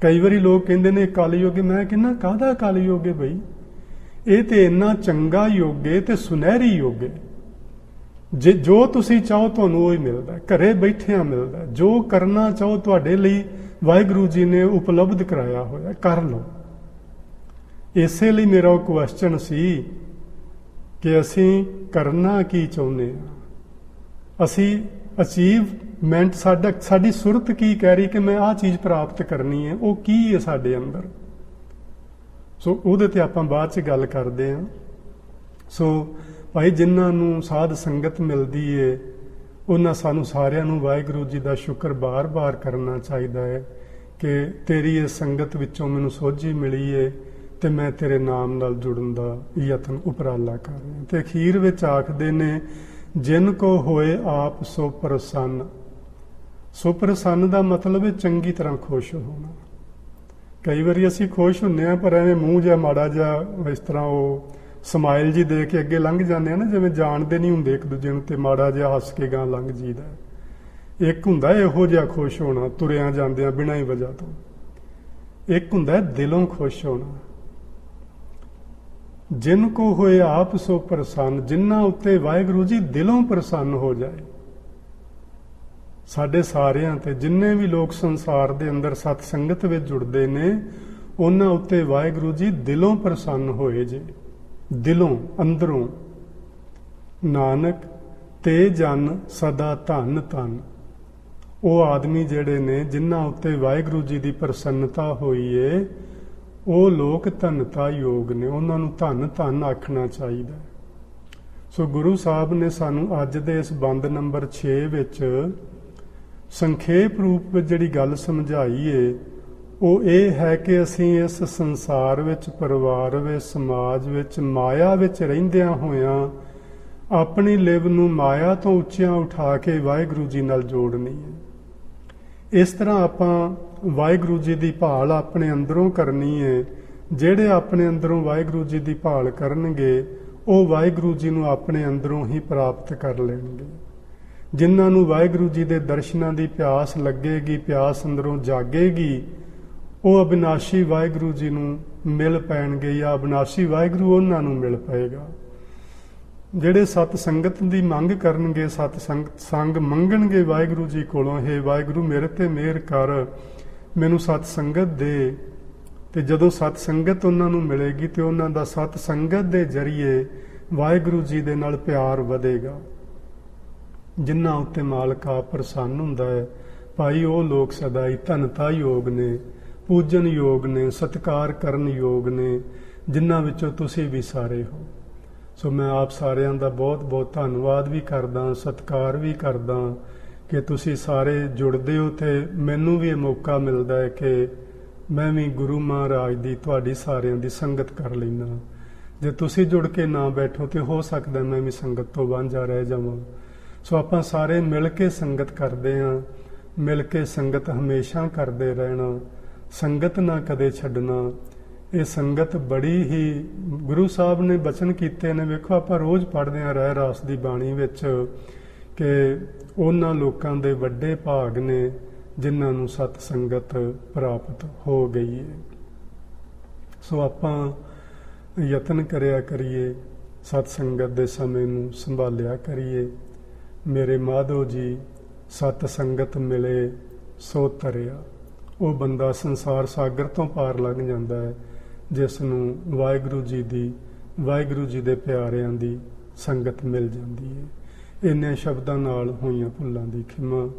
ਕਈ ਵਾਰੀ ਲੋਕ ਕਹਿੰਦੇ ਨੇ ਕਲਯੁੱਗ, ਮੈਂ ਕਹਿੰਦਾ ਕਾਹਦਾ ਕਲਯੁੱਗ ਹੈ ਬਈ? ਇਹ ਤੇ ਇੰਨਾ ਚੰਗਾ ਯੁੱਗ ਹੈ ਤੇ ਸੁਨਹਿਰੀ ਯੁੱਗ ਹੈ। ਜੋ ਤੁਸੀਂ ਚਾਹੋ ਤੁਹਾਨੂੰ ਉਹ ਹੀ ਮਿਲਦਾ, ਘਰੇ ਬੈਠਿਆਂ ਮਿਲਦਾ। ਜੋ ਕਰਨਾ ਚਾਹੋ ਤੁਹਾਡੇ ਲਈ ਵਾਹਿਗੁਰੂ ਜੀ ਨੇ ਉਪਲਬਧ ਕਰਾਇਆ ਹੋਇਆ, ਕਰ ਲਓ। ਇਸੇ ਲਈ ਮੇਰਾ ਉਹ ਕੁਐਸਚਨ ਸੀ ਕਿ ਅਸੀਂ ਕਰਨਾ ਕੀ ਚਾਹੁੰਦੇ ਹਾਂ, ਅਸੀਂ ਅਚੀਵਮੈਂਟ, ਸਾਡੀ ਸੁਰਤ ਕੀ ਕਹਿ ਰਹੀ ਕਿ ਮੈਂ ਆਹ ਚੀਜ਼ ਪ੍ਰਾਪਤ ਕਰਨੀ ਹੈ, ਉਹ ਕੀ ਹੈ ਸਾਡੇ ਅੰਦਰ। ਸੋ ਉਹਦੇ ਤੇ ਆਪਾਂ ਬਾਅਦ 'ਚ ਗੱਲ ਕਰਦੇ ਹਾਂ। ਸੋ ਭਾਈ, ਜਿਨ੍ਹਾਂ ਨੂੰ ਸਾਧ ਸੰਗਤ ਮਿਲਦੀ ਏ, ਉਹਨਾਂ ਸਾਨੂੰ ਸਾਰਿਆਂ ਨੂੰ ਵਾਹਿਗੁਰੂ ਜੀ ਦਾ ਸ਼ੁਕਰ ਬਾਰ-ਬਾਰ ਕਰਨਾ ਚਾਹੀਦਾ ਹੈ ਕਿ ਤੇਰੀ ਇਸ ਸੰਗਤ ਵਿੱਚੋਂ ਮੈਨੂੰ ਸੋਝੀ ਮਿਲੀ ਏ ਤੇ ਮੈਂ ਤੇਰੇ ਨਾਮ ਨਾਲ ਜੁੜਨ ਦਾ ਯਤਨ ਉਪਰਾਲਾ ਕਰ ਰਿਹਾ। ਤੇ ਅਖੀਰ ਵਿੱਚ ਆਖਦੇ ਨੇ, ਜਿਨ ਕੋ ਹੋਏ ਆਪ ਸੋ ਪ੍ਰਸੰਨ। ਸੋ ਪ੍ਰਸੰਨ ਦਾ ਮਤਲਬ ਹੈ ਚੰਗੀ ਤਰ੍ਹਾਂ ਖੁਸ਼ ਹੋਣਾ। ਕਈ ਵਾਰੀ ਅਸੀਂ ਖੁਸ਼ ਹੁੰਦੇ ਹਾਂ, ਪਰ ਐਵੇਂ ਮੂੰਹ ਜਿਹਾ ਮਾੜਾ ਜਿਹਾ ਇਸ ਤਰ੍ਹਾਂ ਉਹ ਸਮਾਈਲ ਜੀ ਦੇ ਕੇ ਅੱਗੇ ਲੰਘ ਜਾਂਦੇ ਆ ਨਾ, ਜਿਵੇਂ ਜਾਣਦੇ ਨਹੀਂ ਹੁੰਦੇ ਇੱਕ ਦੂਜੇ ਨੂੰ, ਤੇ ਮਾੜਾ ਜਿਹਾ ਹੱਸ ਕੇ ਗਾਂ ਲੰਘ ਜੀਦਾ। ਇੱਕ ਹੁੰਦਾ ਇਹੋ ਜਿਹਾ ਖੁਸ਼ ਹੋਣਾ ਤੁਰਿਆਂ ਜਾਂਦਿਆਂ ਬਿਨਾਂ ਹੀ ਵਜ੍ਹਾ ਤੋਂ, ਇੱਕ ਹੁੰਦਾ ਦਿਲੋਂ ਖੁਸ਼ ਹੋਣਾ। ਜਿਨ ਕੋ ਹੋਏ ਆਪ ਸੋ ਪ੍ਰਸੰਨ, ਜਿਨ੍ਹਾਂ ਉੱਤੇ ਵਾਹਿਗੁਰੂ ਜੀ ਦਿਲੋਂ ਪ੍ਰਸੰਨ ਹੋ ਜਾਏ। ਸਾਡੇ ਸਾਰਿਆਂ ਤੇ ਜਿੰਨੇ ਵੀ ਲੋਕ ਸੰਸਾਰ ਦੇ ਅੰਦਰ ਸਤ ਸੰਗਤ ਵਿੱਚ ਜੁੜਦੇ ਨੇ, ਉਹਨਾਂ ਉੱਤੇ ਵਾਹਿਗੁਰੂ ਜੀ ਦਿਲੋਂ ਪ੍ਰਸੰਨ ਹੋਏ ਜੇ, ਦਿਲੋਂ ਅੰਦਰੋਂ। ਨਾਨਕ ਤੇ ਜਨ ਸਦਾ ਧਨ ਧਨ। ਉਹ ਆਦਮੀ ਜਿਹੜੇ ਨੇ ਜਿਨ੍ਹਾਂ ਉੱਤੇ ਵਾਹਿਗੁਰੂ ਜੀ ਦੀ ਪ੍ਰਸੰਨਤਾ ਹੋਈ ਏ, ਉਹ ਲੋਕ ਧਨਤਾ ਯੋਗ ਨੇ, ਉਹਨਾਂ ਨੂੰ ਧੰਨ ਧੰਨ ਆਖਣਾ ਚਾਹੀਦਾ। ਸੋ ਗੁਰੂ ਸਾਹਿਬ ਨੇ ਸਾਨੂੰ ਅੱਜ ਦੇ ਇਸ ਬੰਦ ਨੰਬਰ 6 ਵਿੱਚ ਸੰਖੇਪ ਰੂਪ ਵਿੱਚ ਜਿਹੜੀ ਗੱਲ ਸਮਝਾਈ ਏ, ਉਹ ਇਹ ਹੈ ਕਿ ਅਸੀਂ ਇਸ ਸੰਸਾਰ ਵਿੱਚ, ਪਰਿਵਾਰ ਵਿੱਚ, ਸਮਾਜ ਵਿੱਚ, ਮਾਇਆ ਵਿੱਚ ਰਹਿੰਦਿਆਂ ਹੋਇਆਂ ਆਪਣੀ ਲਿਵ ਨੂੰ ਮਾਇਆ ਤੋਂ ਉੱਚਿਆਂ ਉਠਾ ਕੇ ਵਾਹਿਗੁਰੂ ਜੀ ਨਾਲ ਜੋੜਨੀ ਹੈ। ਇਸ ਤਰ੍ਹਾਂ ਆਪਾਂ ਵਾਹਿਗੁਰੂ ਜੀ ਦੀ ਭਾਲ ਆਪਣੇ ਅੰਦਰੋਂ ਕਰਨੀ ਹੈ। ਜਿਹੜੇ ਆਪਣੇ ਅੰਦਰੋਂ ਵਾਹਿਗੁਰੂ ਜੀ ਦੀ ਭਾਲ ਕਰਨਗੇ, ਉਹ ਵਾਹਿਗੁਰੂ ਜੀ ਨੂੰ ਆਪਣੇ ਅੰਦਰੋਂ ਹੀ ਪ੍ਰਾਪਤ ਕਰ ਲੈਣਗੇ। ਜਿਨ੍ਹਾਂ ਨੂੰ ਵਾਹਿਗੁਰੂ ਜੀ ਦੇ ਦਰਸ਼ਨਾਂ ਦੀ ਪਿਆਸ ਲੱਗੇਗੀ, ਪਿਆਸ ਅੰਦਰੋਂ ਜਾਗੇਗੀ, ਉਹ ਅਬਿਨਾਸ਼ੀ ਵਾਹਿਗੁਰੂ ਜੀ ਨੂੰ ਮਿਲ ਪੈਣਗੇ, ਜਾਂ ਅਬਿਨਾਸ਼ੀ ਵਾਹਿਗੁਰੂ ਉਹਨਾਂ ਨੂੰ ਮਿਲ ਪਏਗਾ। ਜਿਹੜੇ ਸਤ ਸੰਗਤ ਦੀ ਮੰਗ ਕਰਨਗੇ, ਸਤ ਸੰਗ ਮੰਗਣਗੇ ਵਾਹਿਗੁਰੂ ਜੀ ਕੋਲੋਂ, ਹੇ ਵਾਹਿਗੁਰੂ ਮੇਰੇ ਤੇ ਮਿਹਰ ਕਰ, ਮੈਨੂੰ ਸਤ ਸੰਗਤ ਦੇ। ਤੇ ਜਦੋਂ ਸਤ ਸੰਗਤ ਉਹਨਾਂ ਨੂੰ ਮਿਲੇਗੀ ਤੇ ਉਹਨਾਂ ਦਾ ਸਤ ਸੰਗਤ ਦੇ ਜ਼ਰੀਏ ਵਾਹਿਗੁਰੂ ਜੀ ਦੇ ਨਾਲ ਪਿਆਰ ਵਧੇਗਾ। ਜਿਨ੍ਹਾਂ ਉੱਤੇ ਮਾਲਕ ਆਪ ਪ੍ਰਸੰਨ ਹੁੰਦਾ ਹੈ ਭਾਈ, ਉਹ ਲੋਕ ਸਦਾ ਹੀ ਧਨਤਾ ਯੋਗ ਨੇ, ਪੂਜਨ ਯੋਗ ਨੇ, ਸਤਿਕਾਰ ਕਰਨ ਯੋਗ ਨੇ, ਜਿਨ੍ਹਾਂ ਵਿੱਚੋਂ ਤੁਸੀਂ ਵੀ ਸਾਰੇ ਹੋ। ਸੋ ਮੈਂ ਆਪ ਸਾਰਿਆਂ ਦਾ ਬਹੁਤ ਬਹੁਤ ਧੰਨਵਾਦ ਵੀ ਕਰਦਾ, ਸਤਿਕਾਰ ਵੀ ਕਰਦਾ ਕਿ ਤੁਸੀਂ ਸਾਰੇ ਜੁੜਦੇ ਹੋ, ਤੇ ਮੈਨੂੰ ਵੀ ਇਹ ਮੌਕਾ ਮਿਲਦਾ ਹੈ ਕਿ ਮੈਂ ਵੀ ਗੁਰੂ ਮਹਾਰਾਜ ਦੀ, ਤੁਹਾਡੀ ਸਾਰਿਆਂ ਦੀ ਸੰਗਤ ਕਰ ਲੈਂਦਾ। ਜੇ ਤੁਸੀਂ ਜੁੜ ਕੇ ਨਾ ਬੈਠੋ ਤੇ ਹੋ ਸਕਦਾ ਮੈਂ ਵੀ ਸੰਗਤ ਤੋਂ ਵਾਂਝਾ ਰਹਿ ਜਾਵਾਂ। ਸੋ ਆਪਾਂ ਸਾਰੇ ਮਿਲ ਕੇ ਸੰਗਤ ਕਰਦੇ ਹਾਂ, ਮਿਲ ਕੇ ਸੰਗਤ ਹਮੇਸ਼ਾ ਕਰਦੇ ਰਹਿਣਾ, ਸੰਗਤ ਨਾ ਕਦੇ ਛੱਡਣਾ। ਇਹ ਸੰਗਤ ਬੜੀ ਹੀ, ਗੁਰੂ ਸਾਹਿਬ ਨੇ ਬਚਨ ਕੀਤੇ ਨੇ, ਵੇਖੋ ਆਪਾਂ ਰੋਜ਼ ਪੜ੍ਹਦੇ ਹਾਂ ਰਹਿ ਰਾਸ ਦੀ ਬਾਣੀ ਵਿੱਚ ਕਿ ਉਹਨਾਂ ਲੋਕਾਂ ਦੇ ਵੱਡੇ ਭਾਗ ਨੇ ਜਿਨ੍ਹਾਂ ਨੂੰ ਸਤ ਸੰਗਤ ਪ੍ਰਾਪਤ ਹੋ ਗਈ ਹੈ। ਸੋ ਆਪਾਂ ਯਤਨ ਕਰਿਆ ਕਰੀਏ, ਸਤ ਸੰਗਤ ਦੇ ਸਮੇਂ ਨੂੰ ਸੰਭਾਲਿਆ ਕਰੀਏ। ਮੇਰੇ ਮਾਧੋ ਜੀ, ਸਤ ਸੰਗਤ ਮਿਲੇ ਸੋ ਤਰਿਆ। ਉਹ ਬੰਦਾ ਸੰਸਾਰ ਸਾਗਰ ਤੋਂ ਪਾਰ ਲੰਘ ਜਾਂਦਾ ਹੈ ਜਿਸ ਨੂੰ ਵਾਹਿਗੁਰੂ ਜੀ ਦੀ, ਵਾਹਿਗੁਰੂ ਜੀ ਦੇ ਪਿਆਰਿਆਂ ਦੀ ਸੰਗਤ ਮਿਲ ਜਾਂਦੀ ਹੈ। ਇੰਨੇ ਸ਼ਬਦਾਂ ਨਾਲ ਹੋਈਆਂ ਭੁੱਲਾਂ ਦੀ ਖਿਮਾ।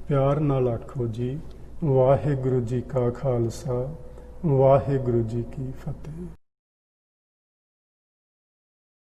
ਪਿਆਰ ਨਾਲ ਆਖੋ ਜੀ, ਵਾਹਿਗੁਰੂ ਜੀ ਕਾ ਖਾਲਸਾ, ਵਾਹਿਗੁਰੂ ਜੀ ਕੀ ਫਤਿਹ।